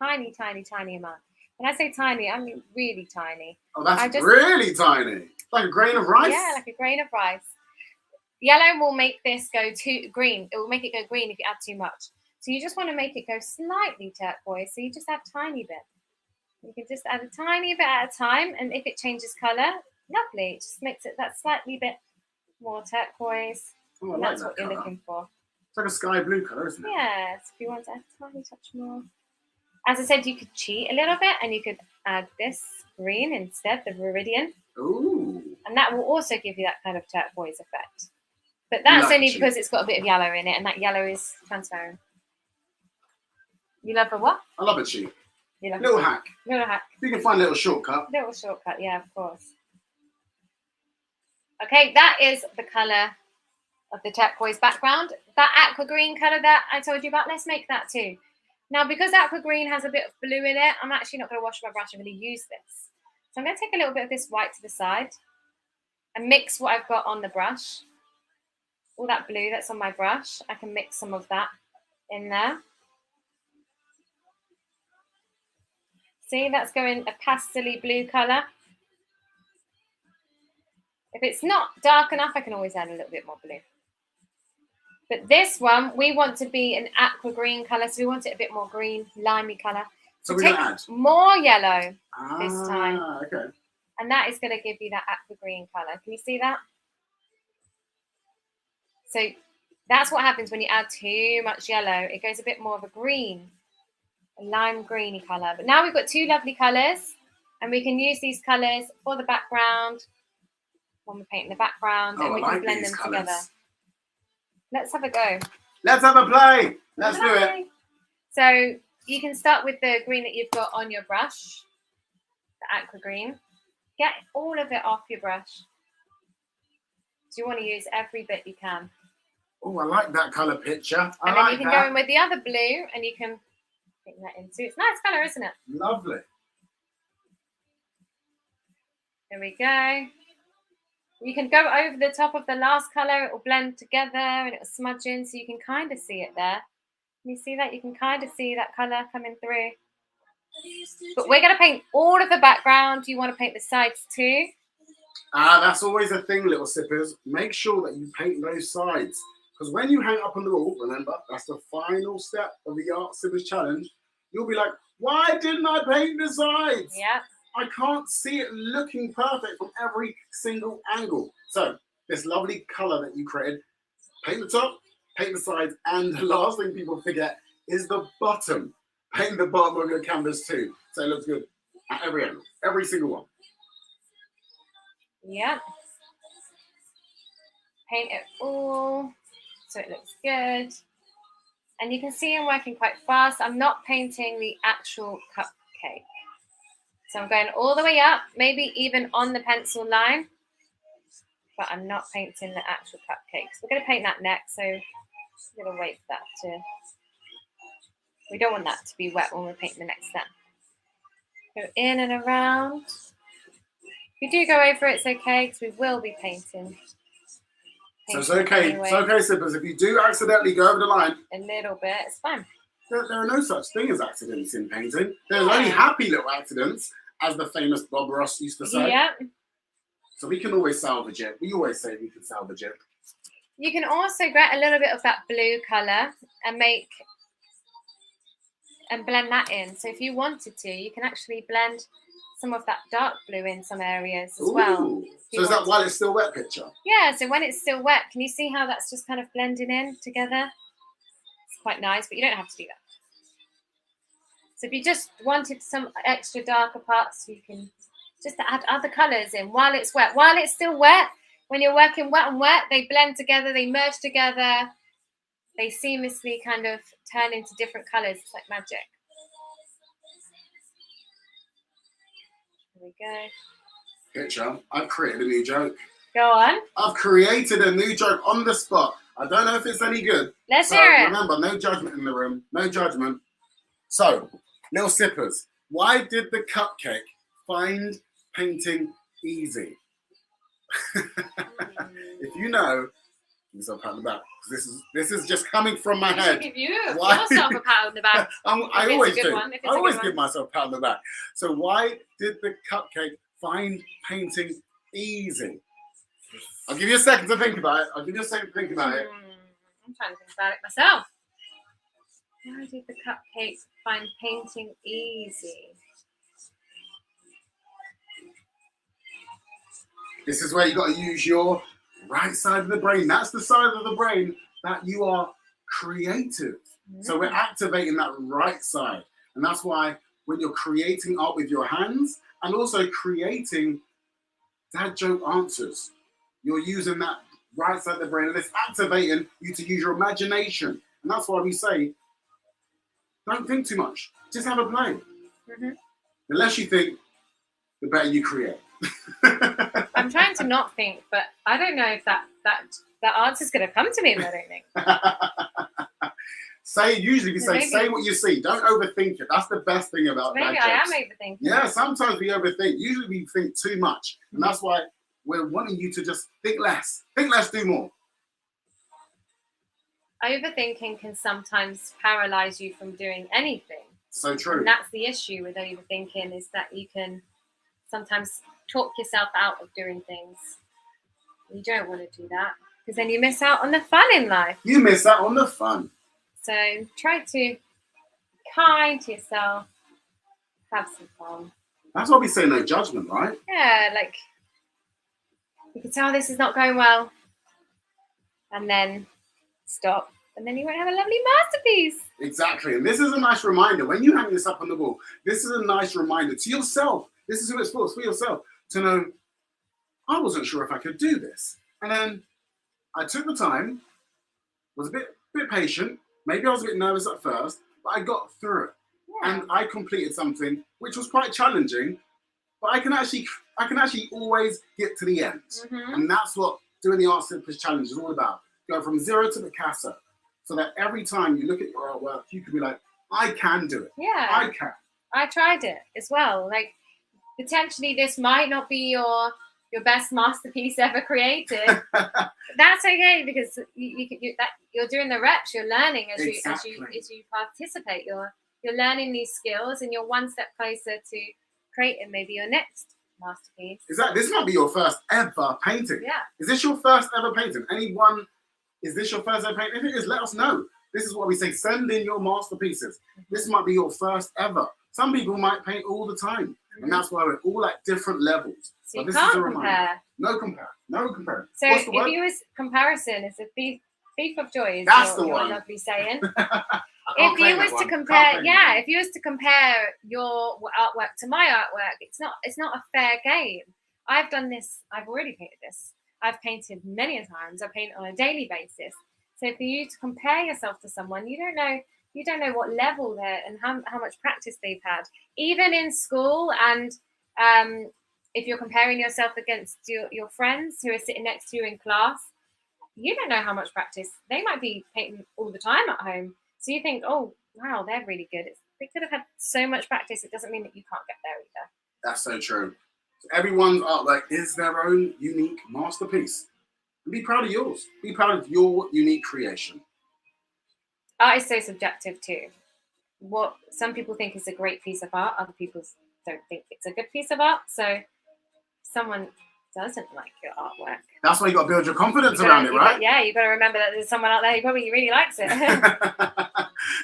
Tiny, tiny, tiny amount. When I say tiny, I mean really tiny. Oh, that's really tiny. Like a grain of rice? Yeah, like a grain of rice. Yellow will make this go too green. It will make it go green if you add too much. So you just want to make it go slightly turquoise. So you just add a tiny bit. You can just add a tiny bit at a time. And if it changes colour, lovely. It just makes it that slightly bit more turquoise. Oh, and like that's that what you're colour. looking for. It's like a sky blue colour, isn't it? Yes, if you want to add a tiny touch more. As I said, you could cheat a little bit and you could add this green instead, the Viridian. Ooh. And that will also give you that kind of turquoise effect. But that's only because it's got a bit of yellow in it, and that yellow is transparent. You love a what? I love a cheat. You love Little hack. Little hack. You can find a little shortcut. Little shortcut, yeah, of course. Okay, that is the colour of the turquoise background. That aqua green colour that I told you about, let's make that too. Now, because aqua green has a bit of blue in it, I'm actually not going to wash my brush and really use this. So I'm going to take a little bit of this white to the side and mix what I've got on the brush. All that blue that's on my brush, I can mix some of that in there. See, that's going a pastel-y blue colour. If it's not dark enough, I can always add a little bit more blue. But this one, we want to be an aqua green colour, so we want it a bit more green, limey colour. So So we're take going to add? more yellow this time. Okay. And that is going to give you that aqua green colour. Can you see that? So that's what happens when you add too much yellow. It goes a bit more of a green, a lime greeny colour. But now we've got two lovely colours, and we can use these colours for the background when we're painting the background, and we can blend them together. Let's have a go. Let's have a play. Let's do it. So you can start with the green that you've got on your brush, the aqua green. Get all of it off your brush. So you want to use every bit you can. Oh, I like that colour picture. And then you can go in with the other blue and you can put that into. It's a nice colour, isn't it? Lovely. There we go. You can go over the top of the last colour, it will blend together and it will smudge in, so you can kind of see it there. Can you see that? You can kind of see that colour coming through. But we're going to paint all of the background. You want to paint the sides too? That's always a thing, little sippers. Make sure that you paint those sides. Because when you hang up on the wall, remember, that's the final step of the Art Sippers Challenge. You'll be like, why didn't I paint the sides? Yeah. I can't see it looking perfect from every single angle. So this lovely color that you created, paint the top, paint the sides, and the last thing people forget is the bottom. Paint the bottom of your canvas too, so it looks good at every angle, every single one. Yeah. Paint it all so it looks good. And you can see I'm working quite fast. I'm not painting the actual cupcake. So I'm going all the way up, maybe even on the pencil line, but I'm not painting the actual cupcakes. We're going to paint that next, so I'm going to wait for that to... We don't want that to be wet when we're painting the next step. Go in and around. If you do go over, it's okay, because we will be painting. So it's okay, anyway. It's okay, sippers. If you do accidentally go over the line, a little bit, it's fine. There are no such thing as accidents in painting. There's only happy little accidents, as the famous Bob Ross used to say. Yeah. So we can always salvage it. We always say we can salvage it. You can also get a little bit of that blue colour and blend that in. So if you wanted to, you can actually blend some of that dark blue in some areas as well. So is that while it's still wet, picture? Yeah, so when it's still wet, can you see how that's just kind of blending in together? It's quite nice, but you don't have to do that. So if you just wanted some extra darker parts, you can just add other colours in while it's wet. While it's still wet, when you're working wet and wet, they blend together, they merge together, they seamlessly kind of turn into different colours. It's like magic. There we go. Picture, I've created a new joke. Go on. I've created a new joke on the spot. I don't know if it's any good. Let's hear it. Remember, no judgment in the room. No judgment. So, little sippers, why did the cupcake find painting easy? If you know, give yourself a pat on the back. This is just coming from my head. Give yourself a pat on the back. I always do. I always give myself a pat on the back. So why did the cupcake find painting easy? I'll give you a second to think about it. I'm trying to think about it myself. Why did the cupcake find painting easy? This is where you got to use your right side of the brain. That's the side of the brain that you are creative. So we're activating that right side. And that's why when you're creating art with your hands and also creating dad joke answers, you're using that right side of the brain and it's activating you to use your imagination. And that's why we say, don't think too much. Just have a play. The less you think, the better you create. I'm trying to not think, but I don't know if that answer's going to come to me if I don't think. Usually we say, say what you see. Don't overthink it. That's the best thing about that. Maybe I am overthinking. Yeah, sometimes we overthink. Usually we think too much. And that's why we're wanting you to just think less. Think less, do more. Overthinking can sometimes paralyze you from doing anything. So true. And that's the issue with overthinking, is that you can sometimes talk yourself out of doing things. You don't want to do that, because then you miss out on the fun in life. You miss out on the fun. So try to be kind to yourself, have some fun. That's why we say no judgment, right? Yeah, like you can tell this is not going well, and then stop, and then you won't have a lovely masterpiece. Exactly, and this is a nice reminder. When you hang this up on the wall, this is a nice reminder to yourself. This is who it's for yourself, to know, I wasn't sure if I could do this. And then I took the time, was a bit patient. Maybe I was a bit nervous at first, but I got through it. Yeah. And I completed something which was quite challenging, but I can actually always get to the end. And that's what doing the Art Sippers Challenge is all about. Go from zero to Picasso, so that every time you look at your artwork, you can be like, I can do it. Yeah. I can. I tried it as well. Like, potentially this might not be your your best masterpiece ever created. That's okay, because you're doing the reps, you're learning as you participate. You're learning these skills, and you're one step closer to creating maybe your next masterpiece. Exactly. This might be your first ever painting. Yeah. Is this your first ever painting? Anyone? Is this your first ever painting? If it is, let us know. This is what we say. Send in your masterpieces. This might be your first ever. Some people might paint all the time, and that's why we're all at different levels. So you can't compare. No compare. No compare. So if you was comparison is a thief of joy. That's the one. Lovely saying. If you was to compare, if you was to compare your artwork to my artwork, it's not a fair game. I've done this. I've already painted this. I've painted many a times. I paint on a daily basis. So for you to compare yourself to someone, you don't know what level they're and how much practice they've had. Even in school, and if you're comparing yourself against your friends who are sitting next to you in class, you don't know how much practice. They might be painting all the time at home. So you think, oh, wow, they're really good. They could have had so much practice. It doesn't mean that you can't get there either. That's so true. So everyone's artwork is their own unique masterpiece. And be proud of yours. Be proud of your unique creation. Art is so subjective too. What some people think is a great piece of art, other people don't think it's a good piece of art. So if someone doesn't like your artwork, that's why you got to build your confidence around it, right? You got to remember that there's someone out there who probably really likes it.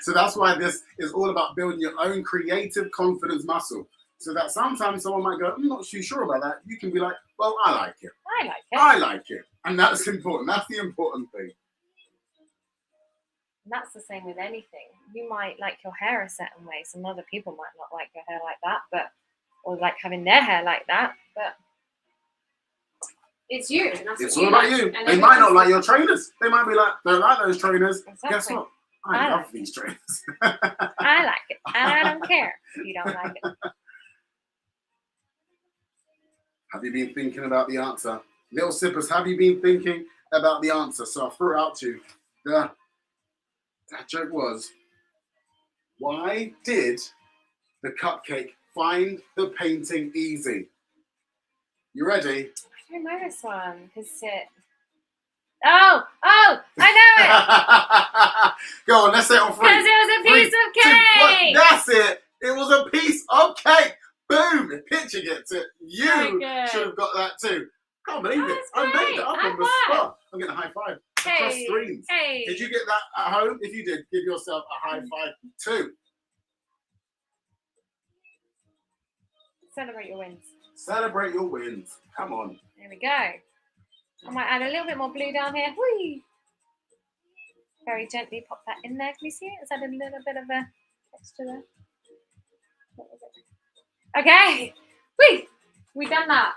So that's why this is all about building your own creative confidence muscle. So that sometimes someone might go, I'm not too sure about that. You can be like, well, I like it. I like it. I like it. And that's important. That's the important thing. And that's the same with anything. You might like your hair a certain way. Some other people might not like your hair like that, or like having their hair like that. But it's you. And it's all about you. They might not like your trainers. They might be like, don't like those trainers. Exactly. Guess what? I love these trainers. I like it. And I don't care if you don't like it. Have you been thinking about the answer? Little sippers, have you been thinking about the answer? So I threw it out to you. That joke was, why did the cupcake find the painting easy? You ready? I don't know this one. Oh, I know it. Go on, let's say it on three. Because it was a piece of cake. That's it. It was a piece of cake. Boom! The picture gets it. You should have got that too. Can't believe it. I made it up on the spot. I'm getting a high five across screens. Hey. Did you get that at home? If you did, give yourself a high five too. Celebrate your wins. Celebrate your wins. Come on. There we go. I might add a little bit more blue down here. Whee! Very gently pop that in there. Can you see it? It's added a little bit of a texture there. What was it? Okay. Whee! We've done that.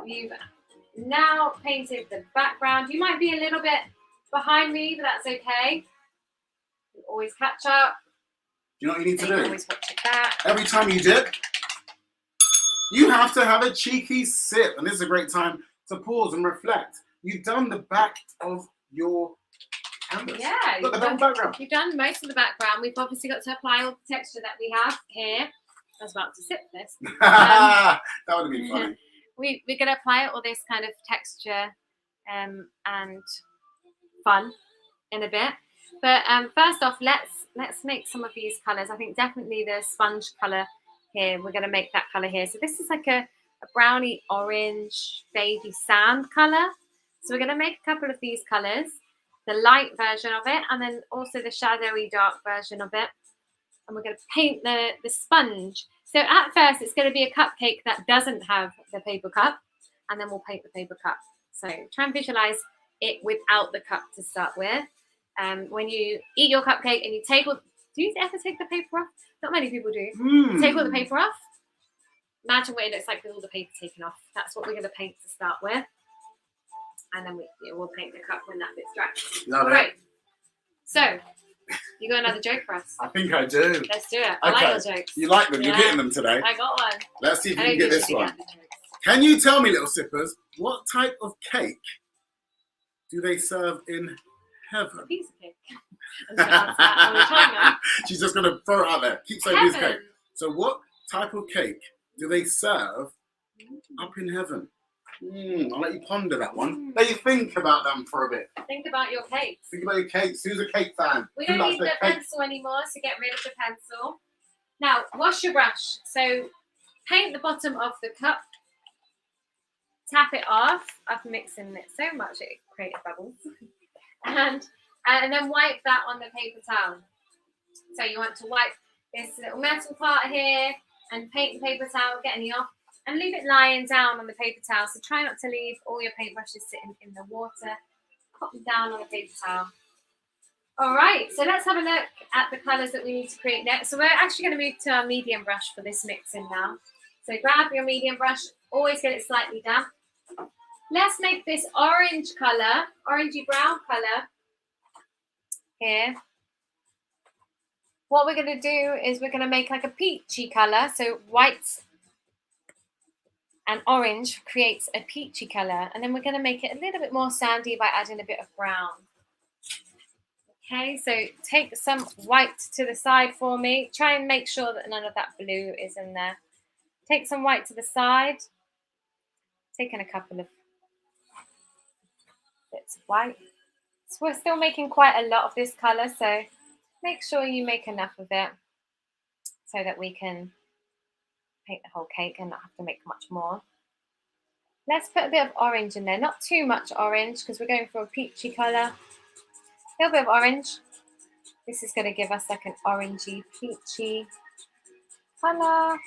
You've now painted the background. You might be a little bit behind me, but that's okay. You always catch up. You know what you need to do? Always watch it back. Every time you dip, you have to have a cheeky sip. And this is a great time to pause and reflect. You've done the back of your canvas. Yeah. You've done background. You've done most of the background. We've obviously got to apply all the texture that we have here. I was about to sip this. That would have been funny. We're going to apply all this kind of texture and fun in a bit. But first off, let's make some of these colours. I think definitely the sponge colour here. We're going to make that colour here. So this is like a browny orange baby sand colour. So we're going to make a couple of these colours. The light version of it, and then also the shadowy dark version of it. And we're going to paint the sponge. So at first, it's going to be a cupcake that doesn't have the paper cup, and then we'll paint the paper cup. So try and visualize it without the cup to start with. When you eat your cupcake and you take all, do you ever take the paper off? Not many people do. You take all the paper off. Imagine what it looks like with all the paper taken off. That's what we're going to paint to start with. And then we'll paint the cup when that bit's dry. All right. So, you got another joke for us? I think I do. Let's do it. I like your jokes. You like them? Yeah. You're getting them today. I got one. Let's see if you can get this one. Can you tell me, little sippers, what type of cake do they serve in heaven? A piece of cake. I'm going to answer that all the time now. She's just going to throw it out there. Keep saying piece of cake. So what type of cake do they serve up in heaven? I'll let you ponder that one. Let you think about them for a bit. Think about your cakes. Think about your cakes. Who's a cake fan? We don't need the pencil anymore, so get rid of the pencil. Now, wash your brush. So, paint the bottom of the cup. Tap it off. I've mixing it so much it created bubbles. And then wipe that on the paper towel. So you want to wipe this little metal part here and paint the paper towel, get any off, and leave it lying down on the paper towel. So try not to leave all your paintbrushes sitting in the water. Pop them down on the paper towel. All right, so let's have a look at the colours that we need to create next. So we're actually going to move to our medium brush for this mixing now. So grab your medium brush, always get it slightly damp. Let's make this orange colour, orangey brown colour here. What we're going to do is we're going to make like a peachy colour. So white and orange creates a peachy colour. And then we're going to make it a little bit more sandy by adding a bit of brown. Okay, so take some white to the side for me. Try and make sure that none of that blue is in there. Take some white to the side. Taking a couple of bits of white. So we're still making quite a lot of this colour, so make sure you make enough of it so that we can paint the whole cake and not have to make much more. Let's put a bit of orange in there, not too much orange because we're going for a peachy colour. A little bit of orange. This is going to give us like an orangey, peachy colour.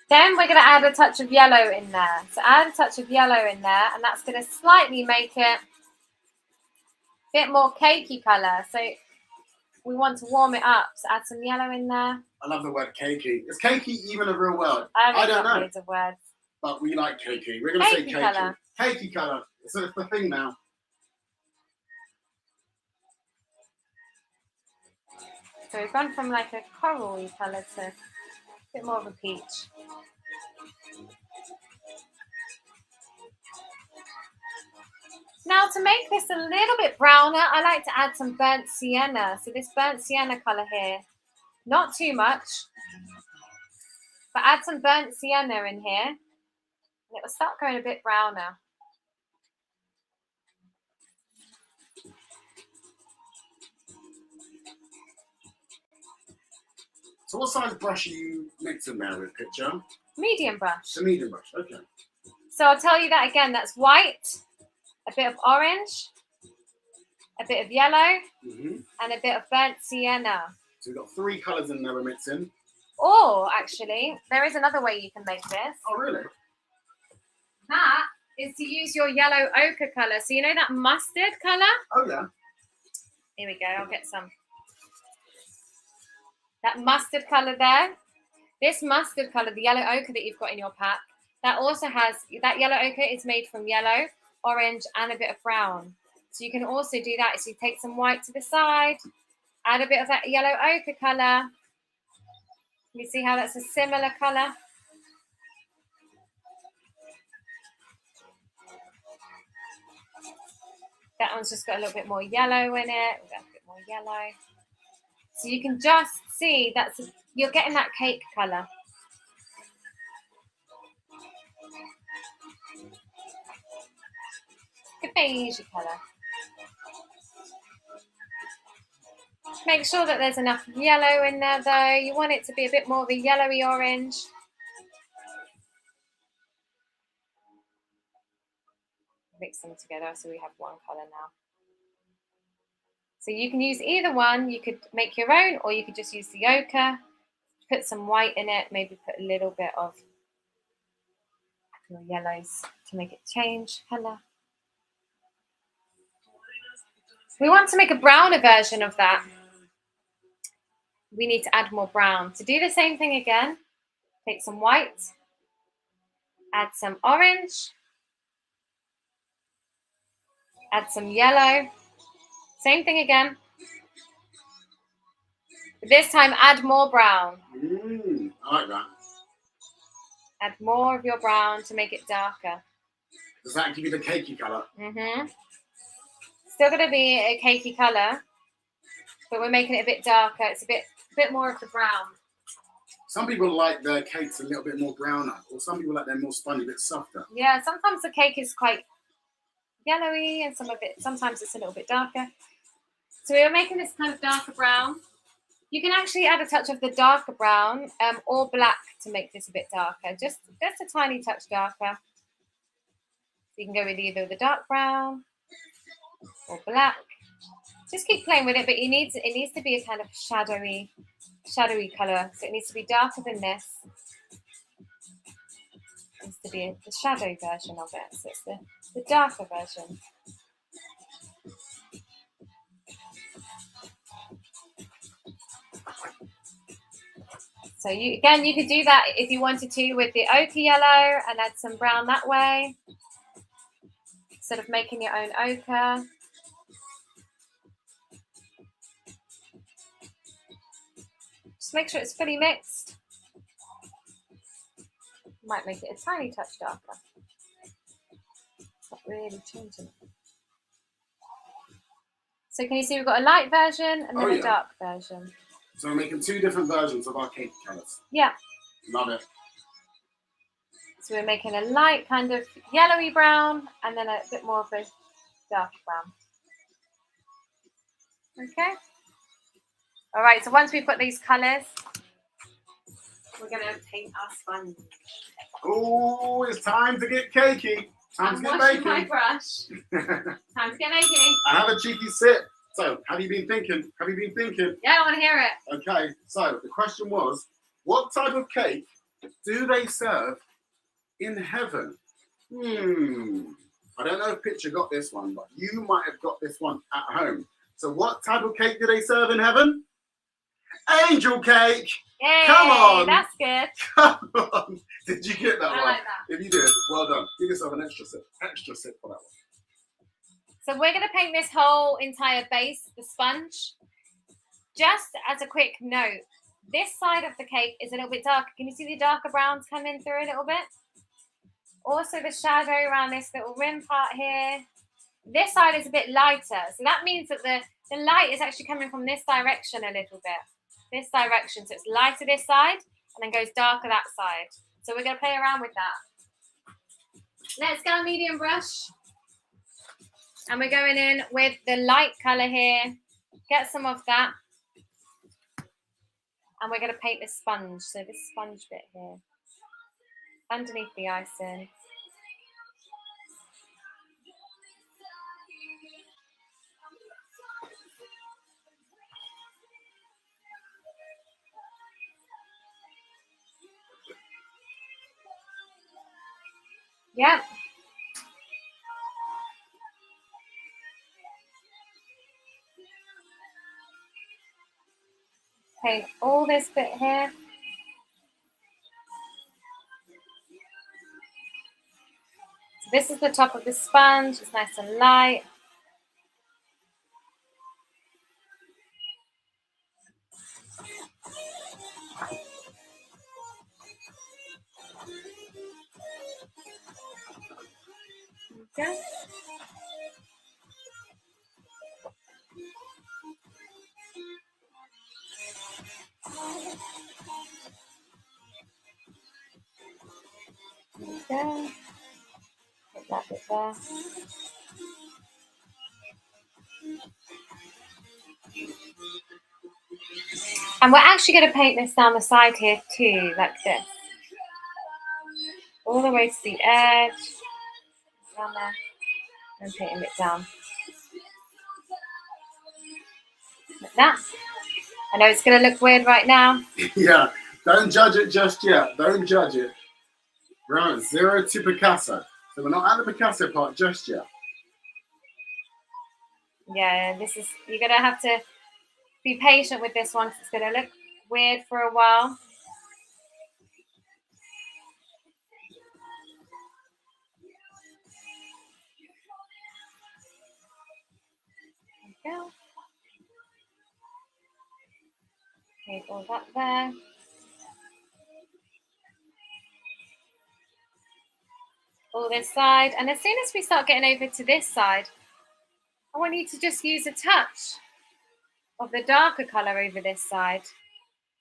Then we're going to add a touch of yellow in there. So add a touch of yellow in there, and that's going to slightly make it a bit more cakey colour. So we want to warm it up. So add some yellow in there. I love the word cakey. Is cakey even a real word? I don't know. Loads of words. But we like cakey. We're going to say cakey. Colour. Cakey colour. So it's the thing now. So we've gone from like a corally colour to a bit more of a peach. Now to make this a little bit browner, I like to add some burnt sienna. So this burnt sienna colour here, not too much, but add some burnt sienna in here and it will start going a bit browner. So what size brush are you mixing there with, Pitcher? Medium brush. The medium brush, okay. So I'll tell you that again. That's white, a bit of orange, a bit of yellow, and a bit of burnt sienna. So we've got 3 colours in there we're mixing. Or actually, there is another way you can make this. Oh, really? That is to use your yellow ochre colour. So you know that mustard colour? Oh, yeah. Here we go. I'll get some. That mustard colour there. This mustard colour, the yellow ochre that you've got in your pack, that also has, that yellow ochre is made from yellow, orange, and a bit of brown. So you can also do that. So you take some white to the side, add a bit of that yellow ochre colour. You see how that's a similar colour? That one's just got a little bit more yellow in it. We've got a bit more yellow. So you can just see you're getting that cake colour. A beige colour. Make sure that there's enough yellow in there though. You want it to be a bit more of a yellowy orange. Mix them together so we have one colour now. So you can use either one. You could make your own or you could just use the ochre. Put some white in it. Maybe put a little bit of your yellows to make it change colour. We want to make a browner version of that. We need to add more brown. To do the same thing again, take some white, add some orange, add some yellow. Same thing again. But this time, add more brown. I like that. Add more of your brown to make it darker. Does that give you the cakey colour? Mm-hmm. Still going to be a cakey colour, but we're making it a bit darker. It's a bit more of the brown. Some people like their cakes a little bit more browner, or some people like them more spongy, a bit softer. Yeah, sometimes the cake is quite yellowy, and sometimes it's a little bit darker. So we are making this kind of darker brown. You can actually add a touch of the darker brown or black to make this a bit darker. Just a tiny touch darker. So you can go with either the dark brown or black. Just keep playing with it, but it needs to be a kind of shadowy colour. So it needs to be darker than this. It needs to be the shadow version of it. So it's the darker version. So you could do that if you wanted to with the ochre yellow and add some brown that way. Instead of making your own ochre. Just make sure it's fully mixed. Might make it a tiny touch darker. It's not really changing. So can you see we've got a light version and then a dark version? So we're making two different versions of our cake colours. Yeah. Love it. So we're making a light kind of yellowy brown and then a bit more of a dark brown. Okay. All right, so once we've got these colours, we're going to paint our sponge. Oh, it's time to get cakey. Time to get washing baking. my brush. Time to get baking. I have a cheeky sip. So, have you been thinking? Yeah, I want to hear it. Okay, so the question was, what type of cake do they serve in heaven? I don't know if Pitcher got this one, but you might have got this one at home. So what type of cake do they serve in heaven? Angel cake! Yay, Come on! That's good. Come on! Did you get that one? I like that. If you did, well done. Give yourself an extra sip for that one. So we're going to paint this whole entire base, the sponge. Just as a quick note, this side of the cake is a little bit darker. Can you see the darker browns coming through a little bit? Also the shadow around this little rim part here. This side is a bit lighter. So that means that the light is actually coming from this direction a little bit. This direction. So it's lighter this side and then goes darker that side. So we're going to play around with that. Let's get our medium brush. And we're going in with the light colour here. Get some of that. And we're going to paint this sponge. So this sponge bit here. Underneath the icing. Yep. Paint all this bit here. So this is the top of the sponge. It's nice and light. Okay. Okay. Put that bit there. And we're actually going to paint this down the side here too, like this. All the way to the edge. Down there. And painting it down. Like that. I know it's going to look weird right now. Yeah, don't judge it just yet. Don't judge it. We're on 0 to Picasso. So we're not at the Picasso part just yet. Yeah, you're going to have to be patient with this one because it's going to look weird for a while. There we go. Okay, all that there. all this side. And as soon as we start getting over to this side, I want you to just use a touch of the darker colour over this side.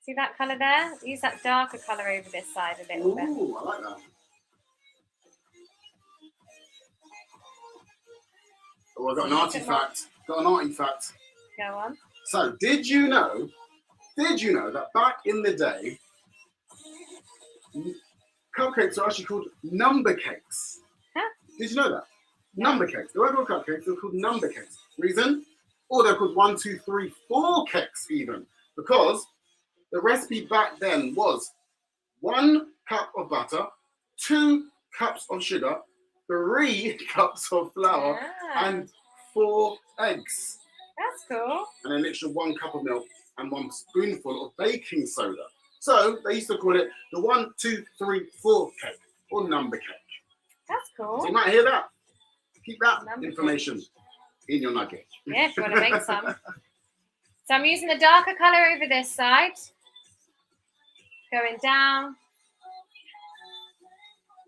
See that colour there? Use that darker colour over this side a little bit. Ooh, I like that. Oh, I got an artifact. Got an artifact. Go on. So, did you know that back in the day, cupcakes are actually called number cakes? Huh? Did you know that? Number cakes. They weren't called cupcakes, they were called number cakes. Reason? Or they're called 1, 2, 3, 4 cakes even. Because the recipe back then was 1 cup of butter, 2 cups of sugar, 3 cups of flour, and 4 eggs. That's cool. And an extra 1 cup of milk and 1 spoonful of baking soda. So they used to call it the 1, 2, 3, 4 cake or number cake. That's cool. So you might hear that. Keep that Number information in your nugget. Yeah, if you want to make some. So I'm using the darker colour over this side. Going down.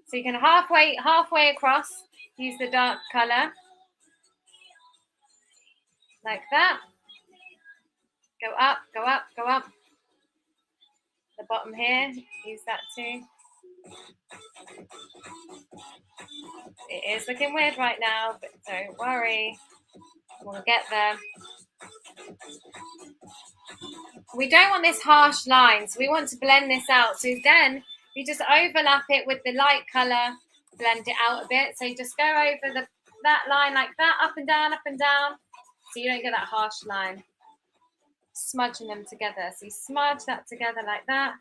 So you can halfway across, use the dark colour. Like that. Go up, go up, go up. The bottom here, use that too. It is looking weird right now, but don't worry. We'll get there. We don't want this harsh line, so we want to blend this out. So then you just overlap it with the light colour, blend it out a bit. So you just go over that line like that, up and down, so you don't get that harsh line. Smudging them together. So you smudge that together like that.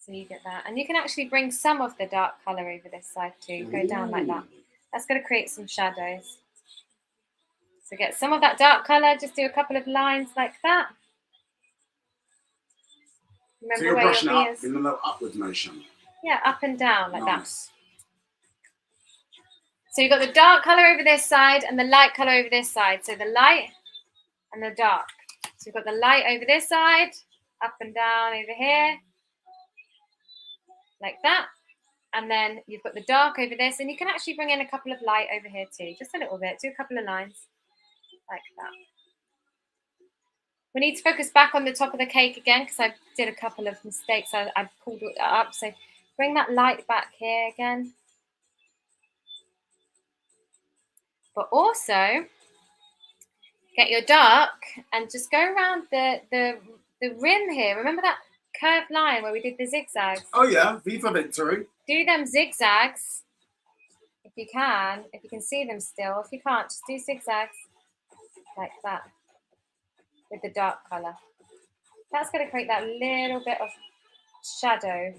So you get that. And you can actually bring some of the dark colour over this side too. Go down like that. That's going to create some shadows. So get some of that dark colour. Just do a couple of lines like that. Remember so you're where brushing your it up in a little upward motion. Yeah, up and down like Nice. that. So you've got the dark colour over this side and the light colour over this side. So the light and the dark. So you've got the light over this side, up and down over here. Like that. And then you've got the dark over this. And you can actually bring in a couple of light over here too. Just a little bit. Do a couple of lines. Like that. We need to focus back on the top of the cake again because I did a couple of mistakes. I pulled it up. So bring that light back here again. But also get your dark and just go around the rim here. Remember that curved line where we did the zigzags? Oh yeah, V for victory. Do them zigzags if you can see them still. If you can't, just do zigzags like that with the dark colour. That's going to create that little bit of shadow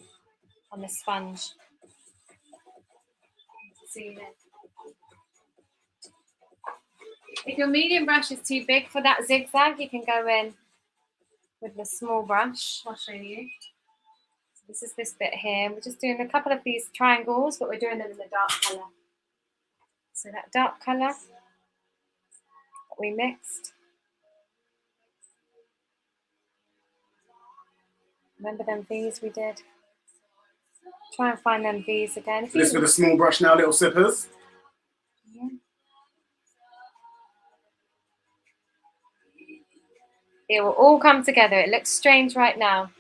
on the sponge. Zoom in. If your medium brush is too big for that zigzag, you can go in with the small brush. I'll show you. So this is this bit here. We're just doing a couple of these triangles, but we're doing them in the dark colour. So that dark colour that we mixed. Remember them V's we did? Try and find them V's again. This with a small brush now, little sippers. Yeah. It will all come together. It looks strange right now.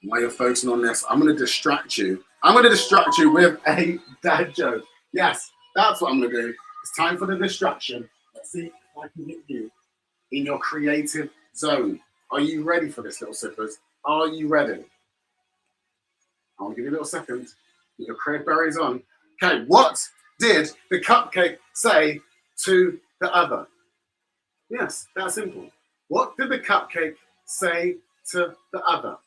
While you're focusing on this, I'm going to distract you. I'm going to distract you with a dad joke. Yes, that's what I'm going to do. It's time for the distraction. Let's see if I can get you in your creative zone. Are you ready for this, little sippers? Are you ready? I'll give you a little second. Get your cranberries on. Okay, what did the cupcake say to the other? Yes, that's simple. What did the cupcake say to the other?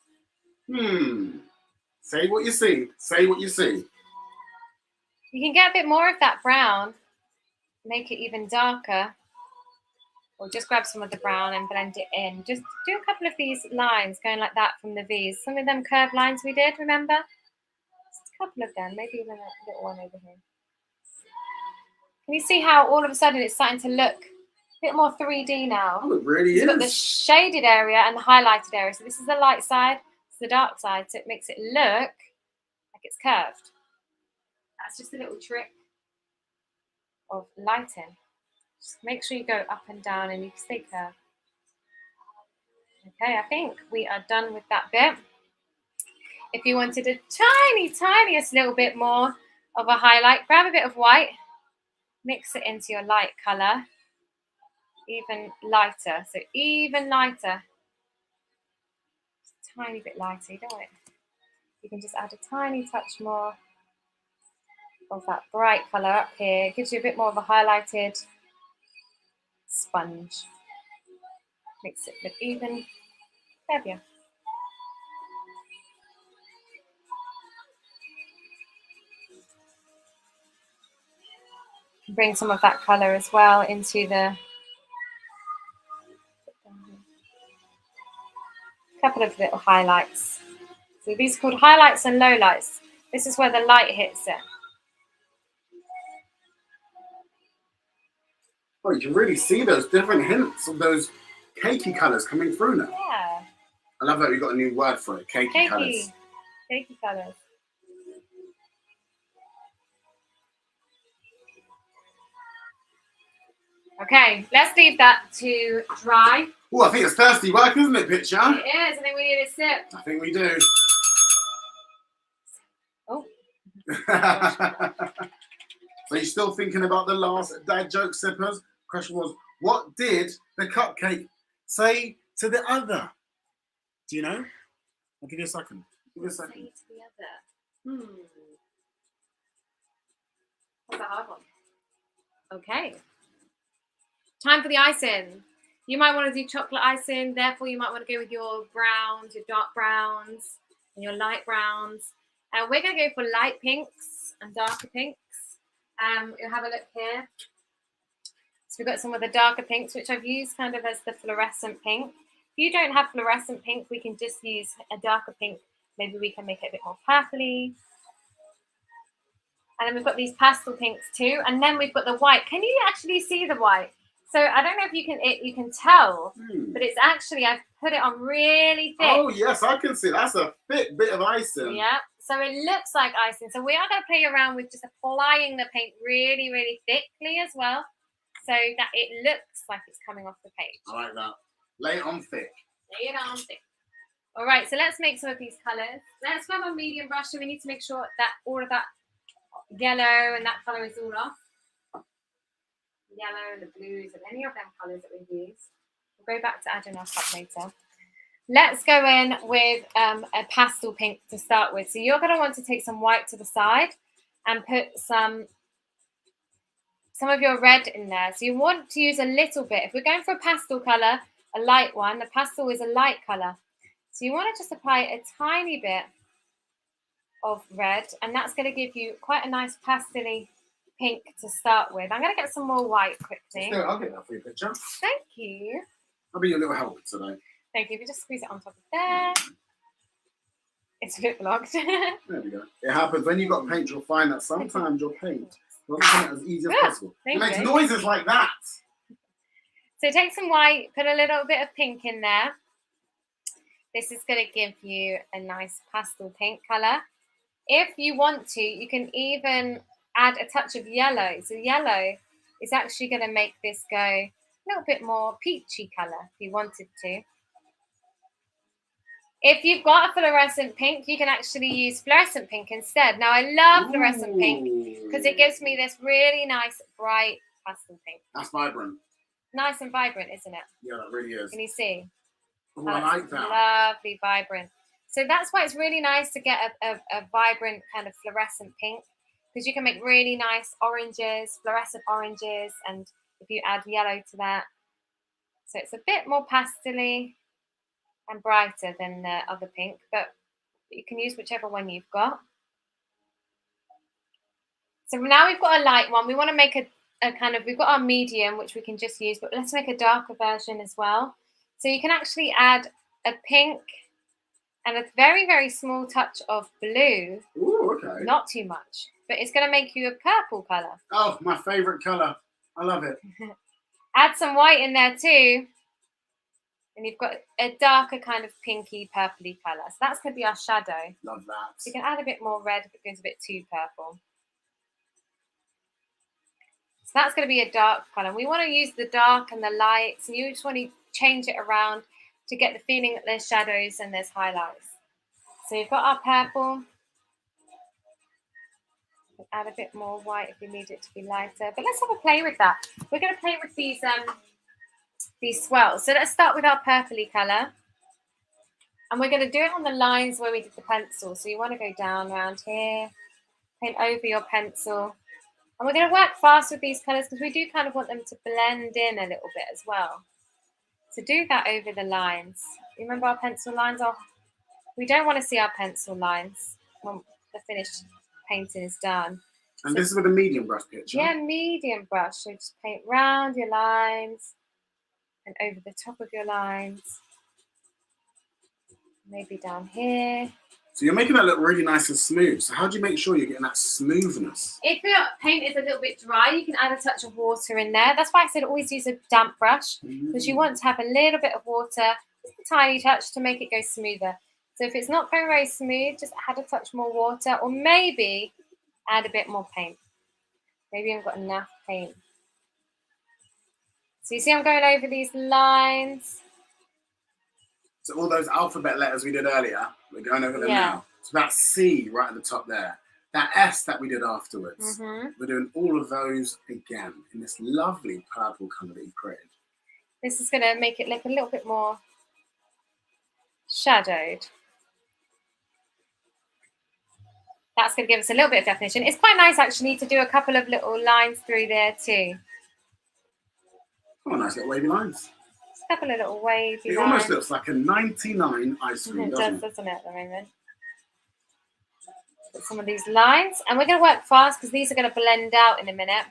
Say what you see. Say what you see. You can get a bit more of that brown, make it even darker, or just grab some of the brown and blend it in. Just do a couple of these lines going like that from the V's. Some of them curved lines we did, remember? Just a couple of them, maybe even a little one over here. Can you see how all of a sudden it's starting to look bit more 3D now. Oh, it really You've got the is. shaded area and the highlighted area. So this is the light side, it's the dark side. So it makes it look like it's curved. That's just a little trick of lighting. Just make sure you go up and down and you stay curved. Okay, I think we are done with that bit. If you wanted a tiniest little bit more of a highlight, grab a bit of white, mix it into your light color, even lighter. So even lighter, just a tiny bit lighter, you don't want it. You can just add a tiny touch more of that bright color up here. It gives you a bit more of a highlighted sponge. Makes it look even heavier. Bring some of that color as well into the couple of little highlights. So these are called highlights and lowlights. This is where the light hits it. Oh, you can really see those different hints of those cakey colours coming through now. Yeah. I love that we got a new word for it, cakey colours. Cakey colours. Okay, let's leave that to dry. Oh, I think it's thirsty work, isn't it, Pitcher? It is. I think we need a sip. I think we do. Oh. So you're still thinking about the last dad joke, sippers? Question was, what did the cupcake say to the other? Do you know? I'll give you a second. Give you a second. Say to the other. That's a hard one. Okay. Time for the icing. You might want to do chocolate icing, therefore you might want to go with your browns, your dark browns, and your light browns. And we're going to go for light pinks and darker pinks. You'll have a look here. So we've got some of the darker pinks, which I've used kind of as the fluorescent pink. If you don't have fluorescent pink, we can just use a darker pink. Maybe we can make it a bit more purpley. And then we've got these pastel pinks too. And then we've got the white. Can you actually see the white? So I don't know if you can tell, but it's actually, I've put it on really thick. Oh, yes, I can see. That's a thick bit of icing. Yeah, so it looks like icing. So we are going to play around with just applying the paint really, really thickly as well, so that it looks like it's coming off the page. I like that. Lay it on thick. Lay it on thick. All right, so let's make some of these colors. Let's grab a medium brush, so we need to make sure that all of that yellow and that color is all off. Yellow, the blues, and any of them colors that we've used. We'll go back to adding our cup later. Let's go in with a pastel pink to start with. So you're going to want to take some white to the side and put some of your red in there. So you want to use a little bit. If we're going for a pastel color, a light one, the pastel is a light color. So you want to just apply a tiny bit of red, and that's going to give you quite a nice pastel-y pink to start with. I'm going to get some more white quickly. I'll get that for you, Pitcher. Thank you. I'll be your little helper today. Thank you. If you just squeeze it on top of there. It's a bit blocked. There we go. It happens. When you've got paint, you'll find that sometimes your paint doesn't come out as easy as possible. It makes noises like that. So take some white, put a little bit of pink in there. This is going to give you a nice pastel pink colour. If you want to, you can even add a touch of yellow. So yellow is actually going to make this go a little bit more peachy colour if you wanted to. If you've got a fluorescent pink, you can actually use fluorescent pink instead. Now, I love fluorescent pink because it gives me this really nice, bright pastel pink. That's vibrant. Nice and vibrant, isn't it? Yeah, that really is. Can you see? Oh, I like that. Lovely, vibrant. So that's why it's really nice to get a vibrant kind of fluorescent pink, because you can make really nice oranges, fluorescent oranges, and if you add yellow to that. So it's a bit more pastel-y and brighter than the other pink, but you can use whichever one you've got. So now we've got a light one. We want to make a kind of, we've got our medium, which we can just use, but let's make a darker version as well. So you can actually add a pink and a very, very small touch of blue. Ooh, okay. Not too much, but it's going to make you a purple colour. Oh, my favourite colour. I love it. Add some white in there too. And you've got a darker kind of pinky purpley colour. So that's going to be our shadow. Love that. So you can add a bit more red if it goes a bit too purple. So that's going to be a dark colour. We want to use the dark and the light. So you just want to change it around to get the feeling that there's shadows and there's highlights. So you've got our purple. Add a bit more white if you need it to be lighter. But let's have a play with that. We're going to play with these swirls. So let's start with our purpley colour. And we're going to do it on the lines where we did the pencil. So you want to go down around here, paint over your pencil. And we're going to work fast with these colours because we do kind of want them to blend in a little bit as well. So do that over the lines. You remember our pencil lines? We don't want to see our pencil lines when the finished painting is done. And so, this is with a medium brush picture? Yeah, medium brush. So just paint round your lines and over the top of your lines. Maybe down here. So you're making that look really nice and smooth. So how do you make sure you're getting that smoothness? If your paint is a little bit dry, you can add a touch of water in there. That's why I said always use a damp brush, because you want to have a little bit of water, just a tiny touch to make it go smoother. So if it's not going very smooth, just add a touch more water, or maybe add a bit more paint. Maybe you haven't got enough paint. So you see I'm going over these lines. So all those alphabet letters we did earlier, we're going over them now. So that C right at the top there, that S that we did afterwards, we're doing all of those again in this lovely purple colour that you created. This is going to make it look a little bit more shadowed. That's going to give us a little bit of definition. It's quite nice actually to do a couple of little lines through there too. Oh, nice little wavy lines. A couple of little wavy lines. It almost looks like a 99 ice cream, doesn't it? Doesn't it, at the moment? Put some of these lines. And we're going to work fast because these are going to blend out in a minute.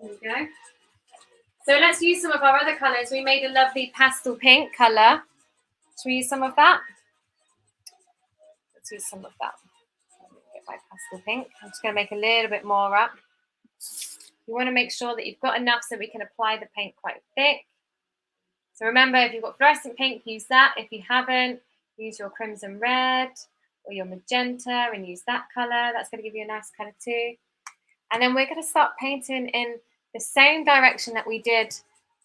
There we go. So let's use some of our other colours. We made a lovely pastel pink colour. Should we use some of that? Let's use some of that. Get my pastel pink. I'm just going to make a little bit more up. You want to make sure that you've got enough so we can apply the paint quite thick. So remember, if you've got fluorescent pink, use that. If you haven't, use your crimson red or your magenta and use that colour. That's going to give you a nice colour too. And then we're going to start painting in the same direction that we did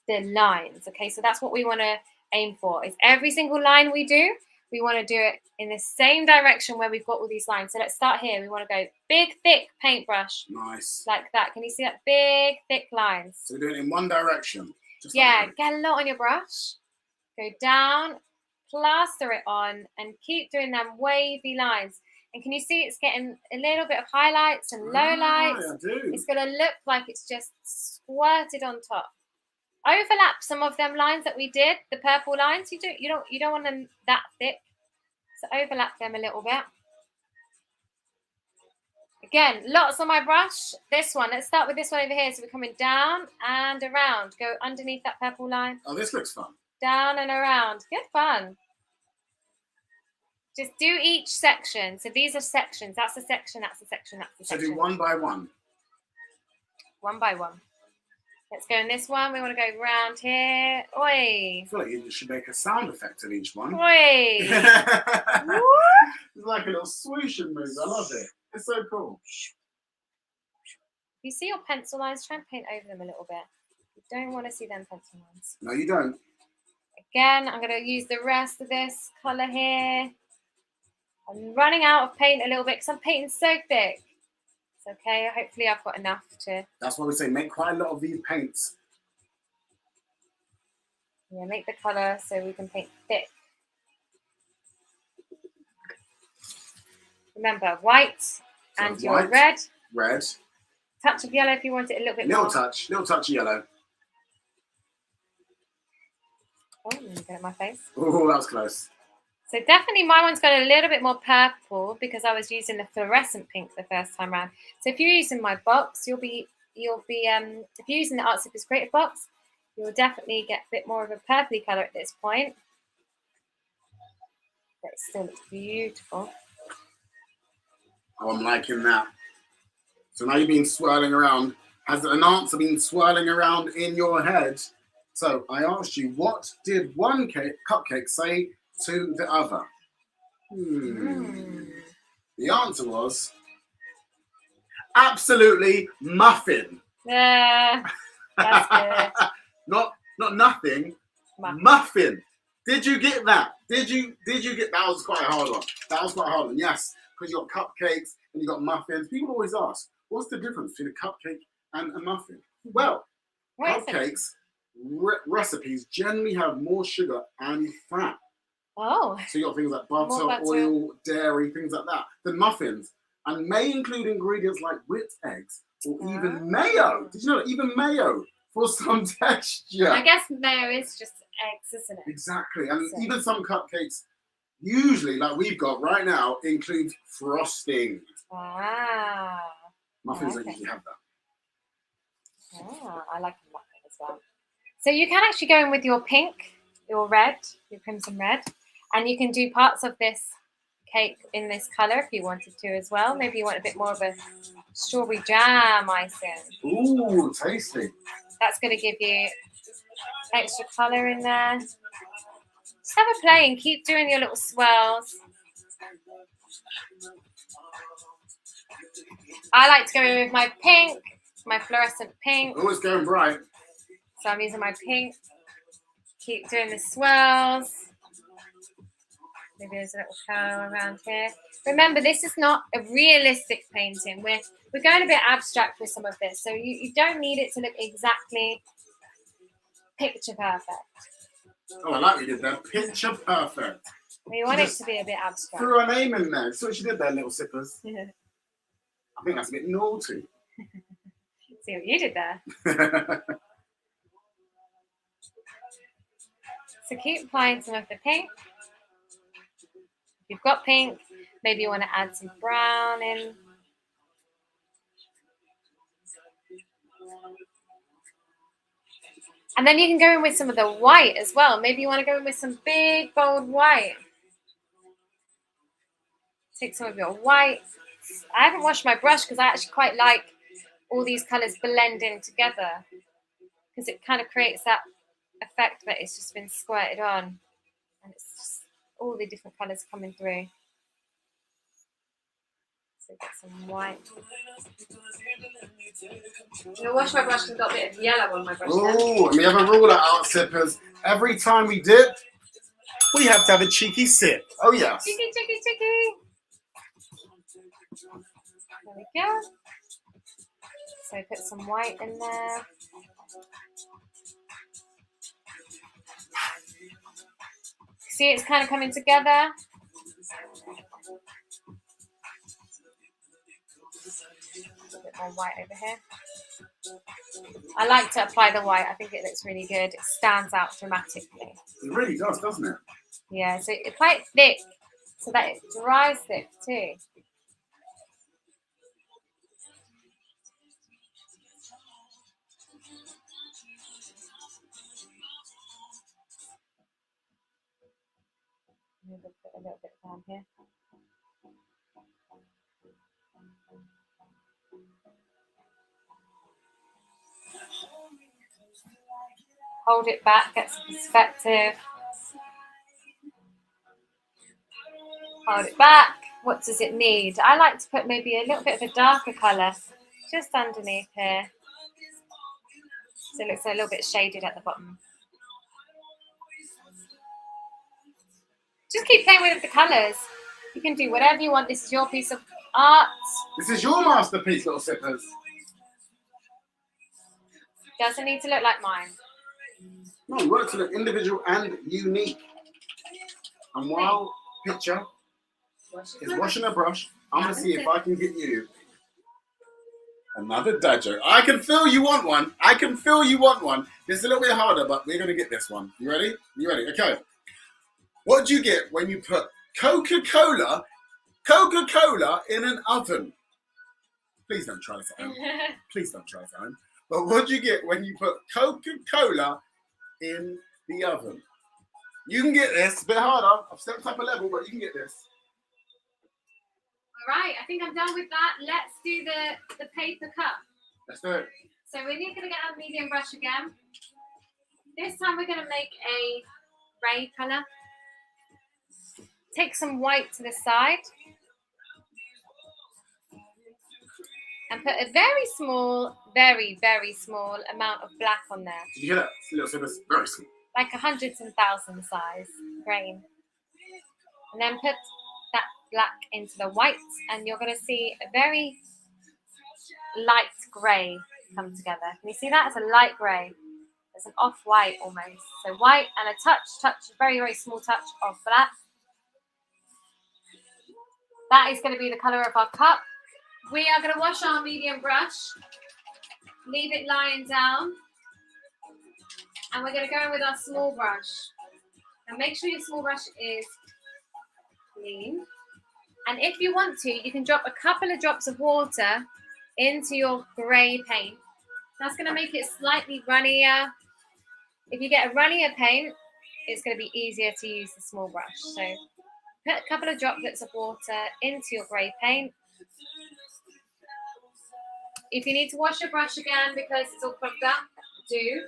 the lines. Okay, so that's what we want to aim for. Is every single line we do, we want to do it in the same direction where we've got all these lines. So let's start here. We want to go big, thick paintbrush. Nice. Like that. Can you see that? Big, thick lines. So we're doing it in one direction. Just yeah, like get a lot on your brush. Go down, plaster it on, and keep doing them wavy lines. And can you see it's getting a little bit of highlights and lowlights? I do. It's going to look like it's just squirted on top. Overlap some of them lines that we did, the purple lines. You don't want them that thick, so overlap them a little bit. Again, lots on my brush. This one, let's start with this one over here. So we're coming down and around. Go underneath that purple line. Oh, this looks fun. Down and around. Good fun. Just do each section. So these are sections. That's a section. That's a section. That's a section. So do one by one. One by one. Let's go in this one. We want to go round here. Oi. I feel like you should make a sound effect of each one. Oi. It's like a little swoosh and move. I love it. It's so cool. You see your pencil lines? Try and paint over them a little bit. You don't want to see them pencil lines. No, you don't. Again, I'm going to use the rest of this colour here. I'm running out of paint a little bit because I'm painting so thick. It's okay. Hopefully I've got enough to... That's why we say make quite a lot of these paints. Yeah, make the colour so we can paint thick. Remember, white and So your white, red. Red. Touch of yellow if you want it a little bit more. Little touch of yellow. Oh, let me get at my face. Oh, that was close. So definitely my one's got a little bit more purple because I was using the fluorescent pink the first time around. So if you're using my box, if you're using the Arts Supers Creative box, you'll definitely get a bit more of a purpley colour at this point. But it still looks beautiful. Oh, I'm liking that. So now you've been swirling around. Has an answer been swirling around in your head? So I asked you, what did one cupcake say to the other? The answer was absolutely muffin. Yeah, that's good. not nothing. Muffin. Did you get that? Did you get that? Was quite a hard one. That was quite a hard one. Yes, because you got cupcakes and you got muffins. People always ask, what's the difference between a cupcake and a muffin? Well, cupcakes recipes generally have more sugar and fat. Oh. So you got things like butter, oil, dairy, things like that. Than muffins, and may include ingredients like whipped eggs or even mayo. Did you know that? Even mayo for some texture. I guess mayo is just eggs, isn't it? Exactly, and even some cupcakes, usually like we've got right now, includes frosting. Muffins don't usually have that. I like a muffin as well. So you can actually go in with your pink, your red, your crimson red, and you can do parts of this cake in this colour if you wanted to as well. Maybe you want a bit more of a strawberry jam icing. Ooh, tasty. That's going to give you extra colour in there. Just have a play and keep doing your little swirls. I like to go in with my pink, my fluorescent pink. Always going bright. So I'm using my pink. Keep doing the swirls. Maybe there's a little curl around here. Remember, this is not a realistic painting. We're going a bit abstract with some of this. So you don't need it to look exactly picture perfect. Oh, I like what you did there. Picture perfect. We want it to be a bit abstract. Threw her name in there. So she did there, little sippers. Yeah. I think that's a bit naughty. See what you did there. So keep applying some of the pink. If you've got pink, maybe you want to add some brown in. And then you can go in with some of the white as well. Maybe you want to go in with some big, bold white. Take some of your white. I haven't washed my brush because I actually quite like all these colours blending together, because it kind of creates that effect that it's just been squirted on. And it's just all the different colours coming through. So get some white. I'm going to wash my brush and got a bit of yellow on my brush. Oh, and we have a rule at Art Sippers. Every time we dip, we have to have a cheeky sip. Oh, yes. Cheeky, cheeky, cheeky. There we go. So put some white in there. See, it's kind of coming together. A bit more white over here. I like to apply the white. I think it looks really good. It stands out dramatically. It really does, doesn't it? Yeah, so apply it thick so that it dries thick too. Maybe put a little bit down here. Hold it back, get some perspective. Hold it back. What does it need? I like to put maybe a little bit of a darker colour just underneath here. So it looks a little bit shaded at the bottom. Just keep playing with the colours. You can do whatever you want. This is your piece of art. This is your masterpiece, little sippers. Doesn't need to look like mine. No, we want it to look individual and unique. And while Pitcher is washing her brush, I'm going to see if I can get you another dad joke. I can feel you want one. I can feel you want one. This is a little bit harder, but we're going to get this one. You ready? You ready? Okay. What do you get when you put Coca-Cola in an oven? Please don't try this at home. Please don't try this at home. But what do you get when you put Coca-Cola in the oven? You can get this. It's a bit harder. I've stepped up a level, but you can get this. All right, I think I'm done with that. Let's do the paper cup. Let's do it. So we're going to get our medium brush again. This time we're going to make a grey colour. Take some white to the side. And put a very small, very, very small amount of black on there. Did you hear that? Little Sippers, very small. Like a hundreds and thousand size grain. And then put that black into the white, and you're going to see a very light grey come together. Can you see that? It's a light grey. It's an off-white almost. So white and a touch, very, very small touch of black. That is going to be the colour of our cup. We are going to wash our medium brush, leave it lying down, and we're going to go in with our small brush. And make sure your small brush is clean. And if you want to, you can drop a couple of drops of water into your grey paint. That's going to make it slightly runnier. If you get a runnier paint, it's going to be easier to use the small brush. So put a couple of droplets of water into your grey paint. If you need to wash your brush again because it's all plugged up, do. You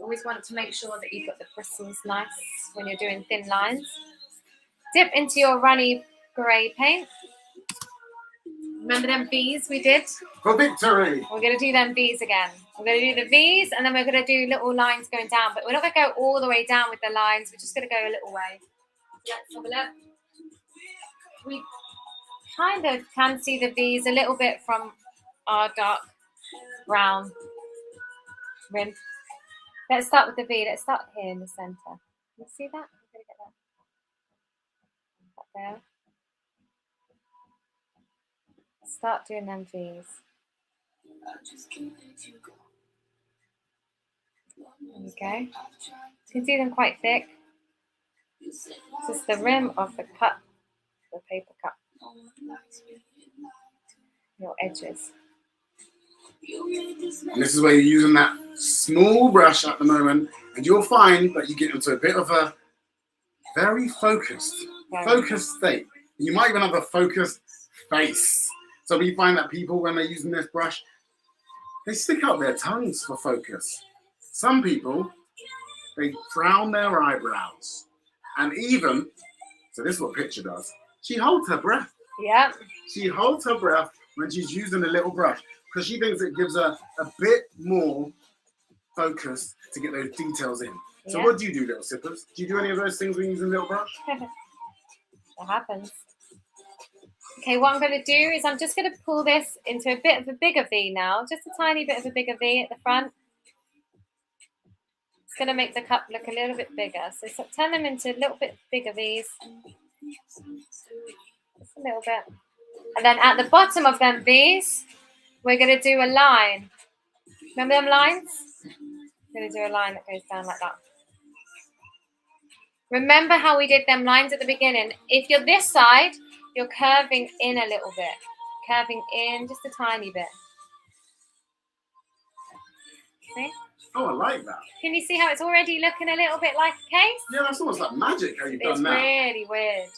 always want to make sure that you've got the bristles nice when you're doing thin lines. Dip into your runny grey paint. Remember them V's we did? For victory! We're going to do them V's again. We're going to do the V's and then we're going to do little lines going down. But we're not going to go all the way down with the lines. We're just going to go a little way. Let's have a look. We kind of can see the V's a little bit from our dark brown rim. Let's start with the V. Let's start here in the centre. Can you see that? I'm going to get that up there. Start doing them V's. There we go. You can see them quite thick. This is the rim of the cup, the paper cup. Your edges. And this is where you're using that small brush at the moment, and you'll find that you get into a bit of a very focused state. You might even have a focused face. So we find that people, when they're using this brush, they stick out their tongues for focus. Some people, they frown their eyebrows. And even, so this is what Pitcher does, she holds her breath. Yeah. She holds her breath when she's using a little brush because she thinks it gives her a bit more focus to get those details in. So what do you do, little sippers? Do you do any of those things when you're using a little brush? That happens. Okay, what I'm going to do is I'm just going to pull this into a bit of a bigger V now. Just a tiny bit of a bigger V at the front. It's going to make the cup look a little bit bigger. So turn them into a little bit bigger V's. Just a little bit. And then at the bottom of them V's, we're going to do a line. Remember them lines? We're going to do a line that goes down like that. Remember how we did them lines at the beginning? If you're this side, you're curving in a little bit. Curving in just a tiny bit. See? Oh, I like that. Can you see how it's already looking a little bit like a case? Yeah, that's almost like magic how you've done that. It's really weird.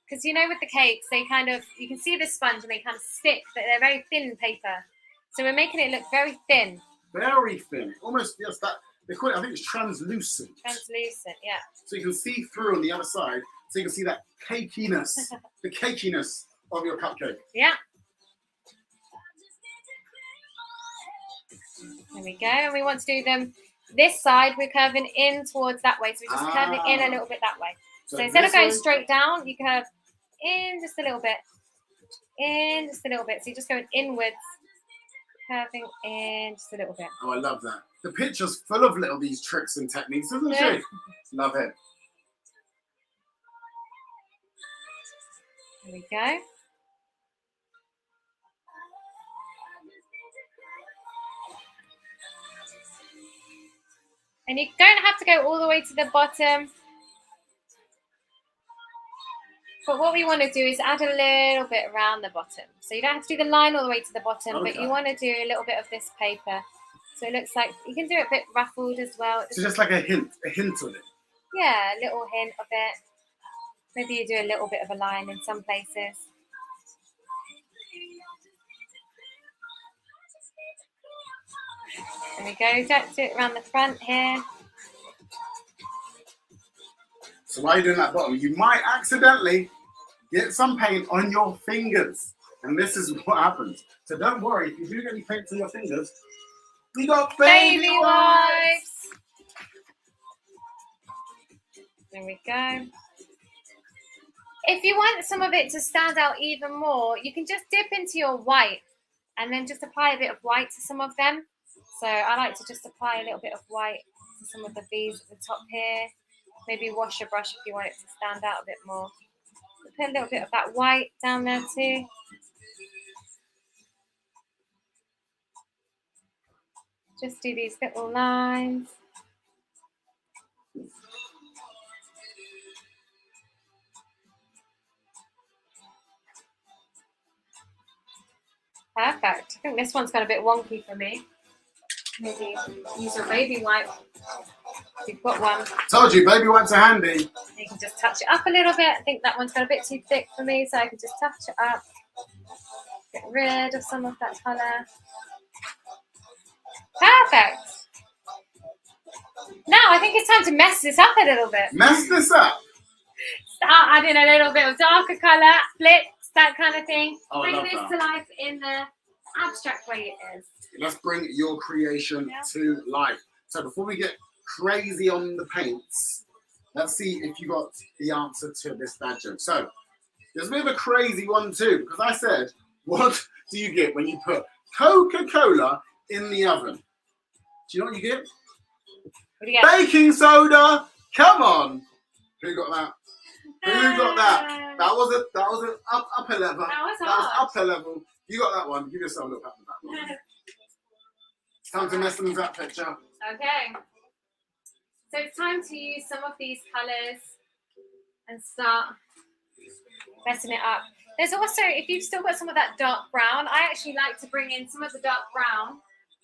Because you know with the cakes, they kind of, you can see the sponge and they kind of stick, but they're very thin paper. So we're making it look very thin. Very thin. Almost, yes, that, they call it, I think it's translucent. Translucent, yeah. So you can see through on the other side, so you can see that cakiness, the cakiness of your cupcake. Yeah. There we go. And we want to do them this side, we're curving in towards that way. So we're just curving in a little bit that way. So instead of going straight down, you curve in just a little bit. In just a little bit. So you're just going inwards, curving in just a little bit. Oh, I love that. The picture's full of little these tricks and techniques, isn't she? Love it. There we go. And you don't have to go all the way to the bottom. But what we want to do is add a little bit around the bottom. So you don't have to do the line all the way to the bottom, but you want to do a little bit of this paper. So it looks like, you can do it a bit ruffled as well. So just like a hint of it. Yeah, a little hint of it. Maybe you do a little bit of a line in some places. There we go. Don't do it around the front here. So while you're doing that bottom, you might accidentally get some paint on your fingers. And this is what happens. So don't worry, if you do get any paint on your fingers, we got baby wipes. There we go. If you want some of it to stand out even more, you can just dip into your white and then just apply a bit of white to some of them. So I like to just apply a little bit of white to some of the V's at the top here. Maybe wash your brush if you want it to stand out a bit more. Put a little bit of that white down there too. Just do these little lines. Perfect. I think this one's got a bit wonky for me. Maybe use your baby wipe. If you've got one. Told you, baby wipes are handy. You can just touch it up a little bit. I think that one's got a bit too thick for me, so I can just touch it up. Get rid of some of that colour. Perfect. Now I think it's time to mess this up a little bit. Mess this up. Start adding a little bit of darker colour, flips, that kind of thing. Oh, bring this to life in the abstract way it is. Let's bring your creation to life. So before we get crazy on the paints, let's see if you got the answer to this bad joke. So there's a bit of a crazy one too, because I said, what do you get when you put Coca-Cola in the oven? Do you know what you get? What do you get? Baking soda. Come on. Who got that? Who got that? That was an upper level. That was upper level. You got that one. Give yourself a look at that one. It's time to mess things up, picture. Okay. So it's time to use some of these colours and start messing it up. There's also, if you've still got some of that dark brown, I actually like to bring in some of the dark brown,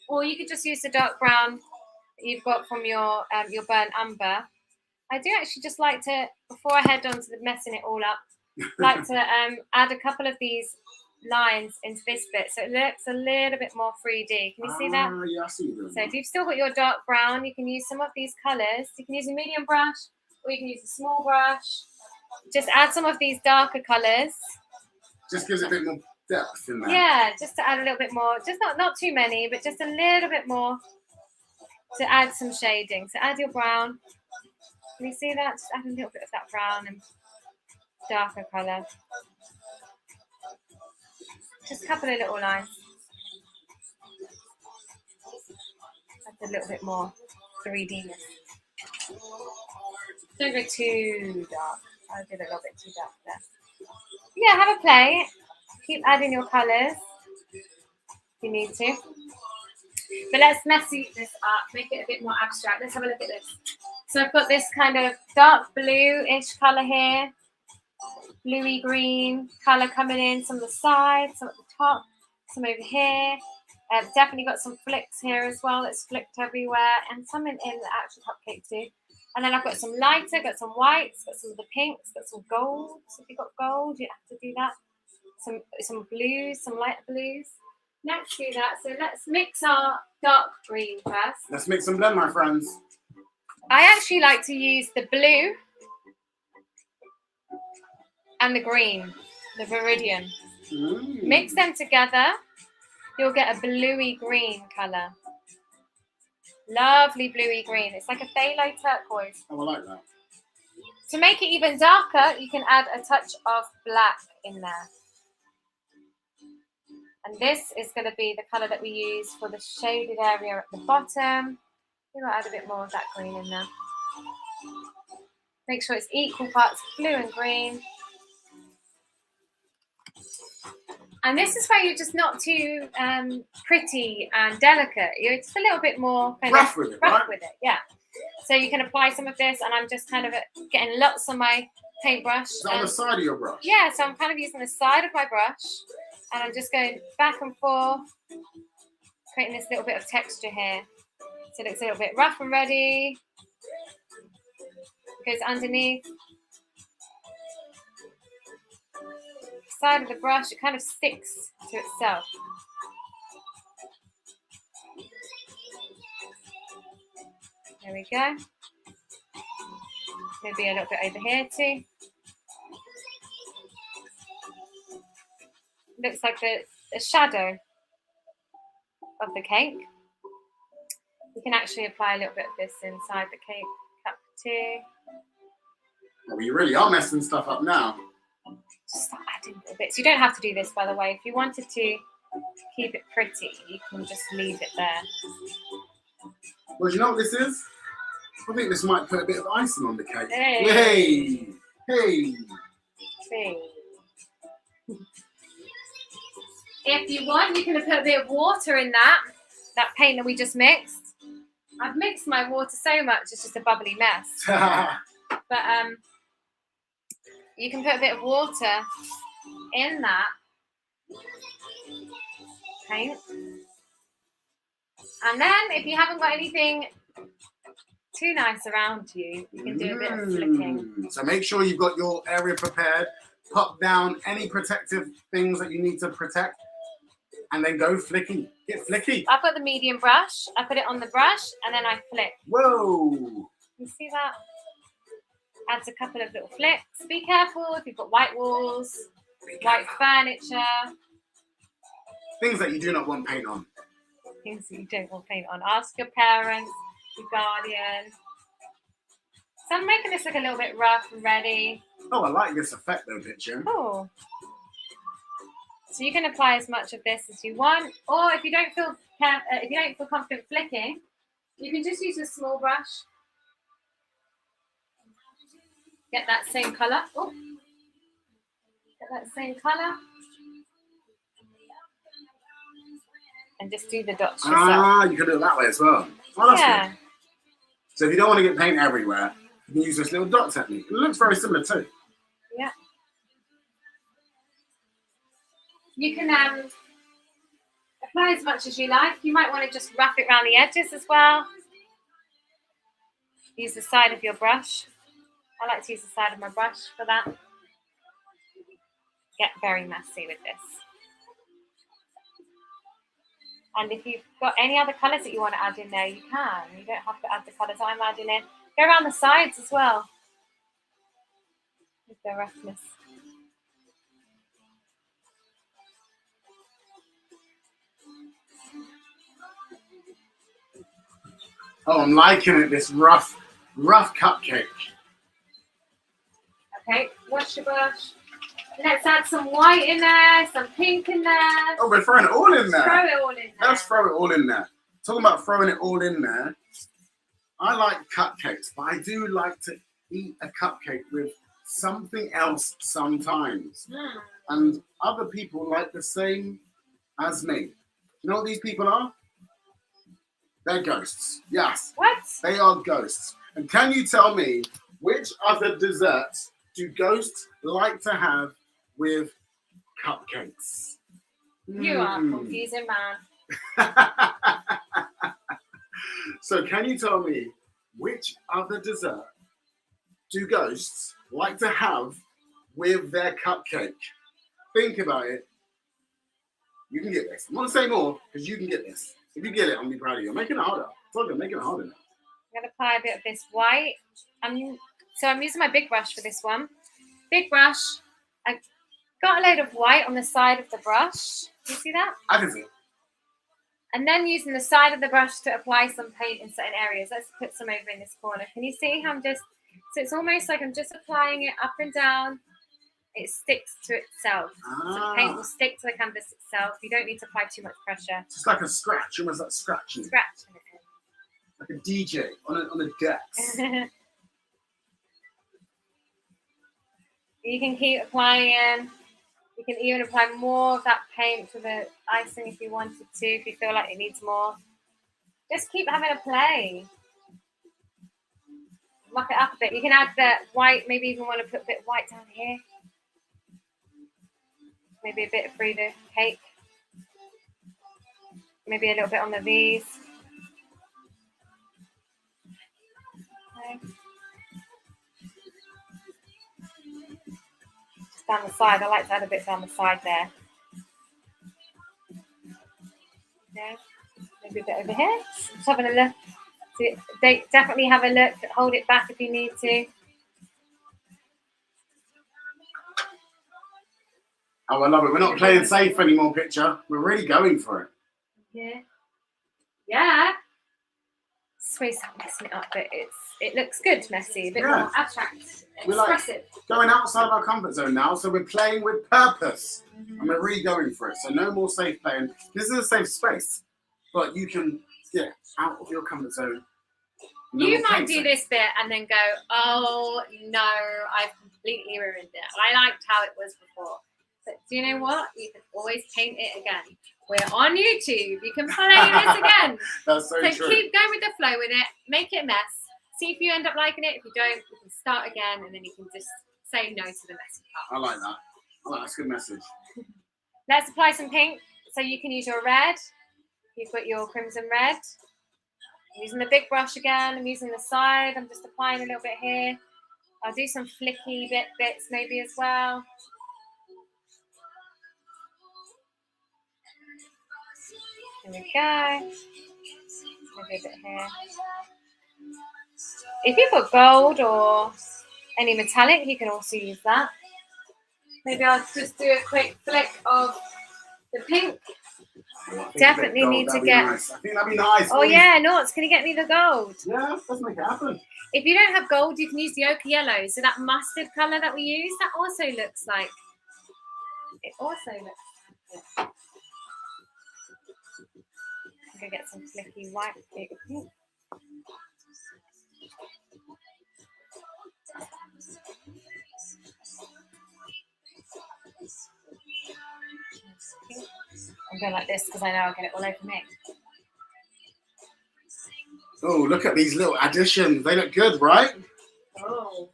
or you could just use the dark brown that you've got from your burnt umber. I do actually just like to, before I head on to the messing it all up, like to add a couple of these lines into this bit so it looks a little bit more 3D. Can you see that? Yeah, I see you. So if you've still got your dark brown, you can use some of these colours. You can use a medium brush or you can use a small brush. Just add some of these darker colours. Just gives it a bit more depth in there. Yeah, just to add a little bit more. Just not too many, but just a little bit more to add some shading. So add your brown. Can you see that? Just add a little bit of that brown and darker colour. Just a couple of little lines. That's a little bit more 3D-ness. Don't go too dark. I did a little bit too dark there. Yeah, have a play. Keep adding your colours if you need to. But let's messy this up, make it a bit more abstract. Let's have a look at this. So I've got this kind of dark blue-ish colour here. Bluey green colour coming in, some of the sides, some at the top, some over here. Definitely got some flicks here as well that's flicked everywhere, and some in the actual cupcake too. And then I've got some lighter, got some whites, got some of the pinks, got some golds. If you've got gold, you have to do that. Some blues, some light blues. Let's do that. So let's mix our dark green first. Let's mix and blend, my friends. I actually like to use the blue and the green, the Viridian. Mix them together, you'll get a bluey green colour. Lovely bluey green. It's like a phthalo turquoise. Oh, I like that. To make it even darker, you can add a touch of black in there. And this is going to be the colour that we use for the shaded area at the bottom. We're going to add a bit more of that green in there. Make sure it's equal parts blue and green. And this is where you're just not too pretty and delicate. You're just a little bit more kind rough of with it, rough right? with it, yeah. So you can apply some of this, and I'm just kind of getting lots on my paintbrush. Is that on the side of your brush? Yeah, so I'm kind of using the side of my brush, and I'm just going back and forth, creating this little bit of texture here. So it looks a little bit rough and ready. It goes underneath. Side of the brush, it kind of sticks to itself. There we go. Maybe a little bit over here too. Looks like a shadow of the cake. You can actually apply a little bit of this inside the cake cup too. Well, you really are messing stuff up now. Just start adding little bits. You don't have to do this, by the way. If you wanted to keep it pretty, you can just leave it there. Well, do you know what this is? I think this might put a bit of icing on the cake. Hey. Hey. See. If you want, you can put a bit of water in that paint that we just mixed. I've mixed my water so much, it's just a bubbly mess. But you can put a bit of water in that paint. And then if you haven't got anything too nice around you, you can do a bit of flicking. So make sure you've got your area prepared. Pop down any protective things that you need to protect. And then go flicky. Get flicky. I've got the medium brush. I put it on the brush and then I flick. Whoa. You see that? Adds a couple of little flicks. Be careful if you've got white walls, white furniture. Things that you do not want paint on. Things that you don't want paint on. Ask your parents, your guardian. So I'm making this look a little bit rough and ready. Oh, I like this effect though, Pitcher. Oh. So you can apply as much of this as you want, or if you don't feel confident flicking, you can just use a small brush. Get that same color. Oh, get that same color, and just do the dots yourself. Ah, you can do it that way as well. Oh, that's Yeah. good. So if you don't want to get paint everywhere, you can use this little dot technique. It looks very similar too. Yeah. You can apply as much as you like. You might want to just rough it around the edges as well. Use the side of your brush. I like to use the side of my brush for that. Get very messy with this. And if you've got any other colours that you want to add in there, you can. You don't have to add the colours I'm adding in. Go around the sides as well with the roughness. Oh, I'm liking it, this rough cupcake. Okay, wash your brush. Let's add some white in there, some pink in there. Oh, we're throwing it all in there. Throw it all in there. Let's throw it all in there. Talking about throwing it all in there, I like cupcakes, but I do like to eat a cupcake with something else sometimes. And other people like the same as me. You know what these people are? They're ghosts. Yes. What? They are ghosts. And can you tell me which other desserts do ghosts like to have with cupcakes? You are a confusing man. So can you tell me which other dessert do ghosts like to have with their cupcake? Think about it. You can get this. I'm not going to say more because you can get this. If you get it, I'm going to be proud of you. I'm making it harder. I'm making it harder now. I'm going to apply a bit of this white. So I'm using my big brush for this one. Big brush. I got a load of white on the side of the brush. Do you see that? I can see it. And then using the side of the brush to apply some paint in certain areas. Let's put some over in this corner. Can you see how so it's almost like I'm just applying it up and down. It sticks to itself. So the paint will stick to the canvas itself. You don't need to apply too much pressure. It's like a scratch, almost like scratching. Scratching it Like a DJ on a decks. in. You can keep applying. You can even apply more of that paint to the icing if you wanted to, if you feel like it needs more. Just keep having a play. Muck it up a bit. You can add the white, maybe even want to put a bit of white down here. Maybe a bit through the cake. Maybe a little bit on the V's. Okay. Just down the side. I like to add a bit down the side there. Okay. Maybe a bit over here. Just having a look. They definitely have a look. Hold it back if you need to. Oh, I love it. We're not playing safe anymore, Pitcher. We're really going for it. Yeah. Yeah. Sorry, stop messing it up, but it looks good, messy, a bit more abstract, expressive. Like going outside of our comfort zone now, so we're playing with purpose, and we're really going for it. So no more safe playing. This is a safe space, but you can get out of your comfort zone. No you might do this bit and then go, oh no, I've completely ruined it. I liked how it was before. But do you know what? You can always paint it again. We're on YouTube. You can play this again. That's so true. Keep going with the flow with it. Make it a mess. See if you end up liking it. If you don't, you can start again, and then you can just say no to the messy part. I like that. That's a good message. Let's apply some pink. So you can use your red. You've got your crimson red. I'm using the big brush again. I'm using the side. I'm just applying a little bit here. I'll do some flicky bits maybe as well. There we go. Maybe a bit here. If you've got gold or any metallic, you can also use that. Maybe I'll just do a quick flick of the pink. Definitely need to get. Nice. I think that'd be nice. Oh yeah, Norts, can you get me the gold? Yeah, let's make it happen. If you don't have gold, you can use the ochre yellow. So that mustard colour that we use, that also looks like. It also looks. Yeah. I'm gonna get some flicky white pink. I'm going like this because I know I'll get it all over me. Oh, look at these little additions. They look good, right? Oh.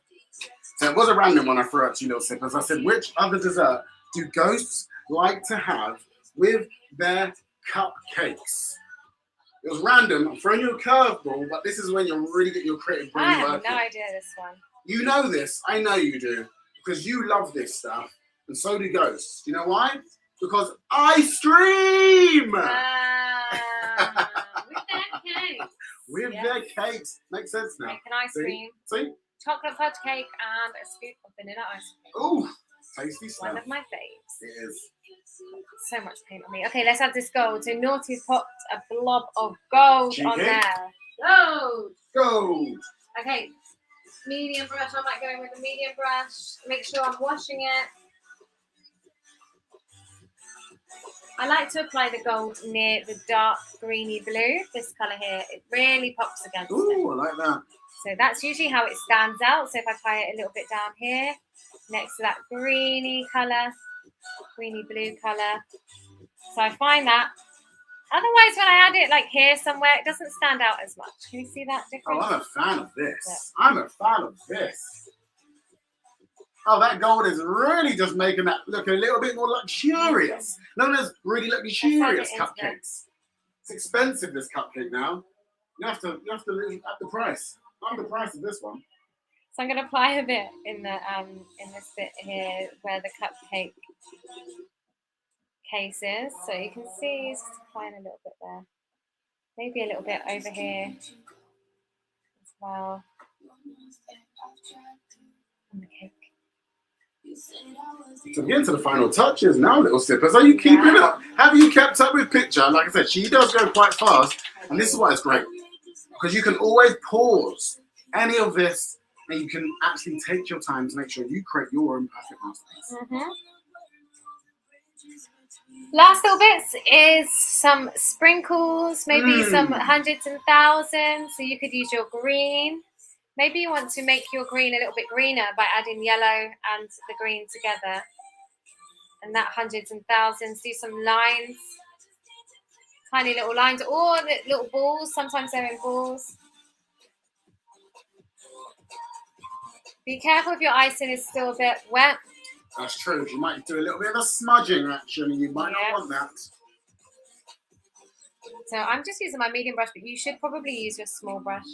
So it was a random one I threw out to you, little sippers. I said, which other dessert do ghosts like to have with their cupcakes? It was random. I'm throwing you a curveball, but this is when you're really getting your creative brain working. I have no idea this one. You know this. I know you do. Because you love this stuff. And so do ghosts. You know why? Because I stream! With their cakes. With their cakes. Makes sense now. Make an ice cream. See? Chocolate fudge cake and a scoop of vanilla ice cream. Ooh, tasty stuff. One of my faves. It is. So much paint on me. Okay, let's add this gold. So Naughty's popped a blob of gold on there. Gold! Gold! Okay, medium brush. I might go in with a medium brush. Make sure I'm washing it. I like to apply the gold near the dark greeny blue. This colour here, it really pops against it. Ooh, I like that. So that's usually how it stands out. So if I apply it a little bit down here, next to that greeny colour, greeny blue colour. So I find that. Otherwise, when I add it like here somewhere, it doesn't stand out as much. Can you see that difference? Oh, I'm a fan of this. Yeah. I'm a fan of this. Oh, that gold is really just making that look a little bit more luxurious. Known as really luxurious cupcakes. It's expensive, this cupcake now. You have to look at the price. I'm the price of this one. So I'm going to apply a bit in the in this bit here where the cupcake case is. So you can see it's just applying a little bit there. Maybe a little bit over here as well. On the cake. So we're getting to the final touches now, little sippers. Are you keeping up? Have you kept up with Pitcher? Like I said, she does go quite fast. And this is why it's great. Because you can always pause any of this and you can actually take your time to make sure you create your own perfect masterpiece. Last little bits is some sprinkles, maybe some hundreds and thousands. So you could use your green. Maybe you want to make your green a little bit greener by adding yellow and the green together. And that hundreds and thousands. Do some lines. Tiny little lines or the little balls. Sometimes they're in balls. Be careful if your icing is still a bit wet. That's true. You might do a little bit of a smudging action and you might not want that. So I'm just using my medium brush, but you should probably use your small brush.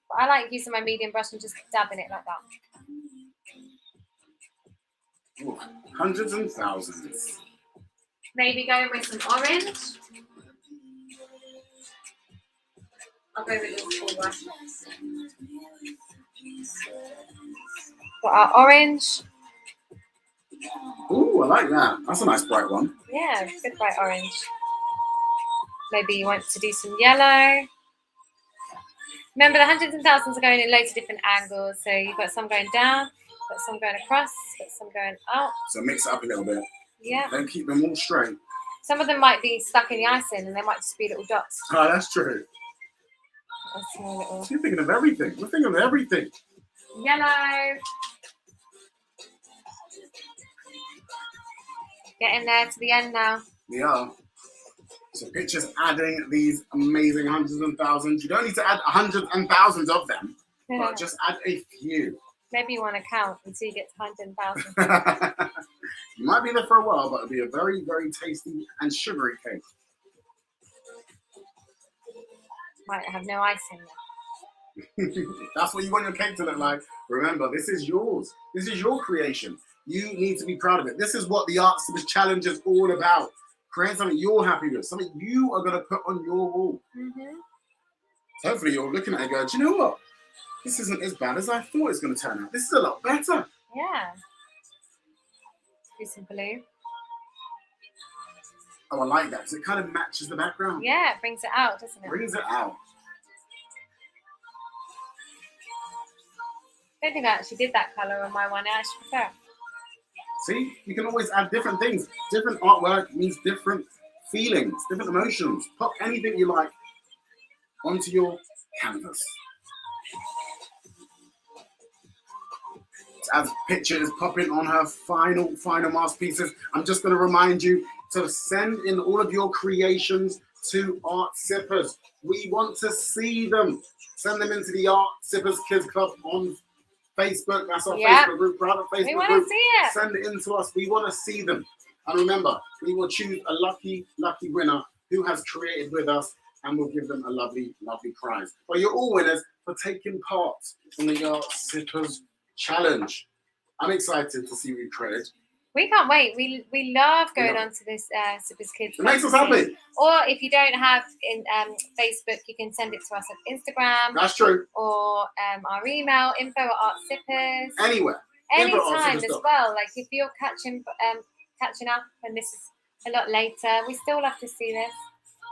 But I like using my medium brush and just dabbing it like that. Ooh, hundreds and thousands. Maybe going with some orange. I'll go with a little full brush. Got our orange. Ooh, I like that. That's a nice bright one. Yeah, good bright orange. Maybe you want to do some yellow. Remember, the hundreds and thousands are going in loads of different angles. So you've got some going down, got some going across, got some going up. So mix it up a little bit. Yeah. Don't keep them all straight. Some of them might be stuck in the icing and they might just be little dots. Oh, that's true. A small little. So you're thinking of everything. We're thinking of everything. Yellow. Getting there to the end now. We are. So Pitcher's adding these amazing hundreds and thousands. You don't need to add hundreds and thousands of them, but just add a few. Maybe you want to count until you get to 100,000. You might be there for a while, but it'll be a very, very tasty and sugary cake. Might have no icing there. That's what you want your cake to look like. Remember, this is yours. This is your creation. You need to be proud of it. This is what the Arty-Facts Challenge is all about. Create something you're happy with, something you are going to put on your wall. So hopefully you're looking at it and go, do you know what? This isn't as bad as I thought it's going to turn out. This is a lot better. Yeah. Do some blue. Oh, I like that because it kind of matches the background. Yeah, it brings it out, doesn't it? Brings it out. I don't think I actually did that colour on my one. I actually prefer it. See, you can always add different things. Different artwork means different feelings, different emotions. Pop anything you like onto your canvas. As Pitcher is popping on her final masterpieces, I'm just going to remind you to send in all of your creations to Art Sippers. We want to see them. Send them into the Art Sippers Kids Club on Facebook. That's our Facebook group. Private Facebook we want group. to see it. Send it in to us. We want to see them. And remember, we will choose a lucky winner who has created with us, and we'll give them a lovely prize. Well, you're all winners for taking part in the Art Sippers Challenge. I'm excited to see what you created. We can't wait. We love going on to this Sippers Kids. It makes us happy. Or if you don't have in Facebook, you can send it to us on Instagram. That's true. Or our email, info@artsippers. Anywhere. Anytime as well. Like if you're catching up and this is a lot later, we still love to see this.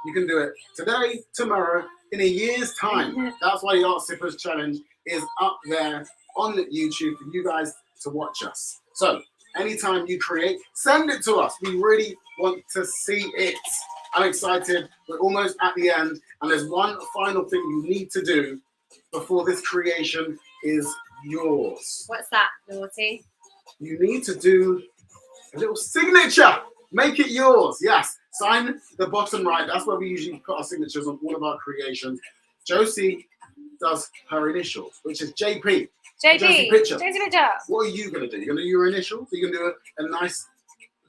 You can do it today, tomorrow, in a year's time. That's why the Art Sippers Challenge is up there on YouTube for you guys to watch us. So anytime you create, send it to us. We really want to see it. I'm excited. We're almost at the end. And there's one final thing you need to do before this creation is yours. What's that, Naughty? You need to do a little signature. Make it yours. Yes. Sign the bottom right. That's where we usually put our signatures on all of our creations. Josie does her initials, which is JP. JP. Pitcher. Josie Pitcher. What are you going to do? You're going to do your initials? You're going to do a nice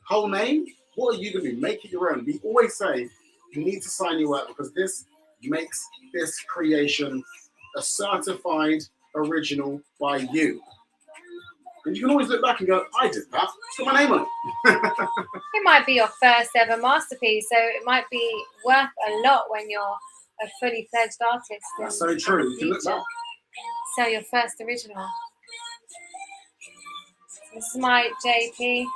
whole name? What are you going to do? Make it your own. We always say you need to sign your work because this makes this creation a certified original by you. And you can always look back and go, I did that. It's got my name on it. It might be your first ever masterpiece, so it might be worth a lot when you're a fully fledged artist. That's so true. You can look back. So your first original. This is my JP.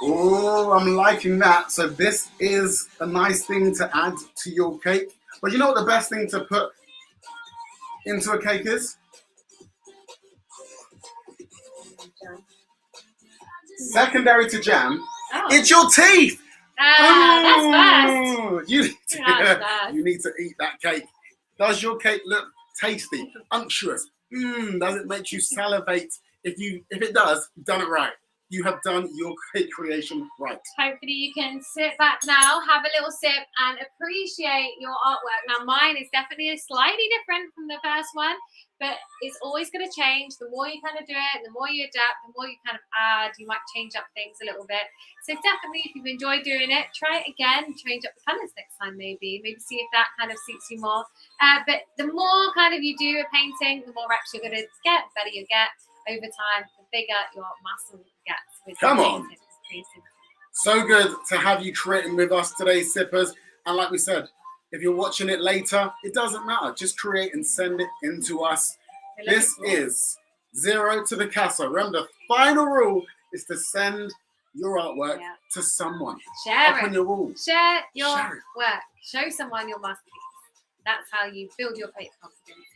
Oh, I'm liking that. So this is a nice thing to add to your cake. But you know what the best thing to put into a cake is? Secondary to jam, it's your teeth. That's fast. You need to eat that cake. Does your cake look tasty, unctuous? Does it make you salivate? If it does, you've done it right. You have done your cake creation right. Hopefully you can sit back now, have a little sip and appreciate your artwork. Now mine is definitely slightly different from the first one, but it's always going to change. The more you kind of do it, the more you adapt, the more you kind of add, you might change up things a little bit. So definitely if you've enjoyed doing it, try it again, change up the colours next time maybe see if that kind of suits you more. But the more kind of you do a painting, the more reps you're going to get, the better you get over time, the bigger your muscle gets. With Come on. So good to have you creating with us today, Sippers. And like we said, if you're watching it later, it doesn't matter. Just create and send it in to us. This is zero to the casa. Remember, the final rule is to send your artwork to someone. Share up it. on your wall. Share your work. Show someone your masterpiece. That's how you build your creative confidence.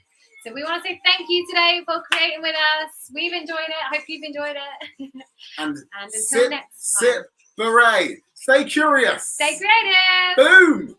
So we want to say thank you today for creating with us. We've enjoyed it. I hope you've enjoyed it. And until next time. Sip, beret. Stay curious. Stay creative. Boom.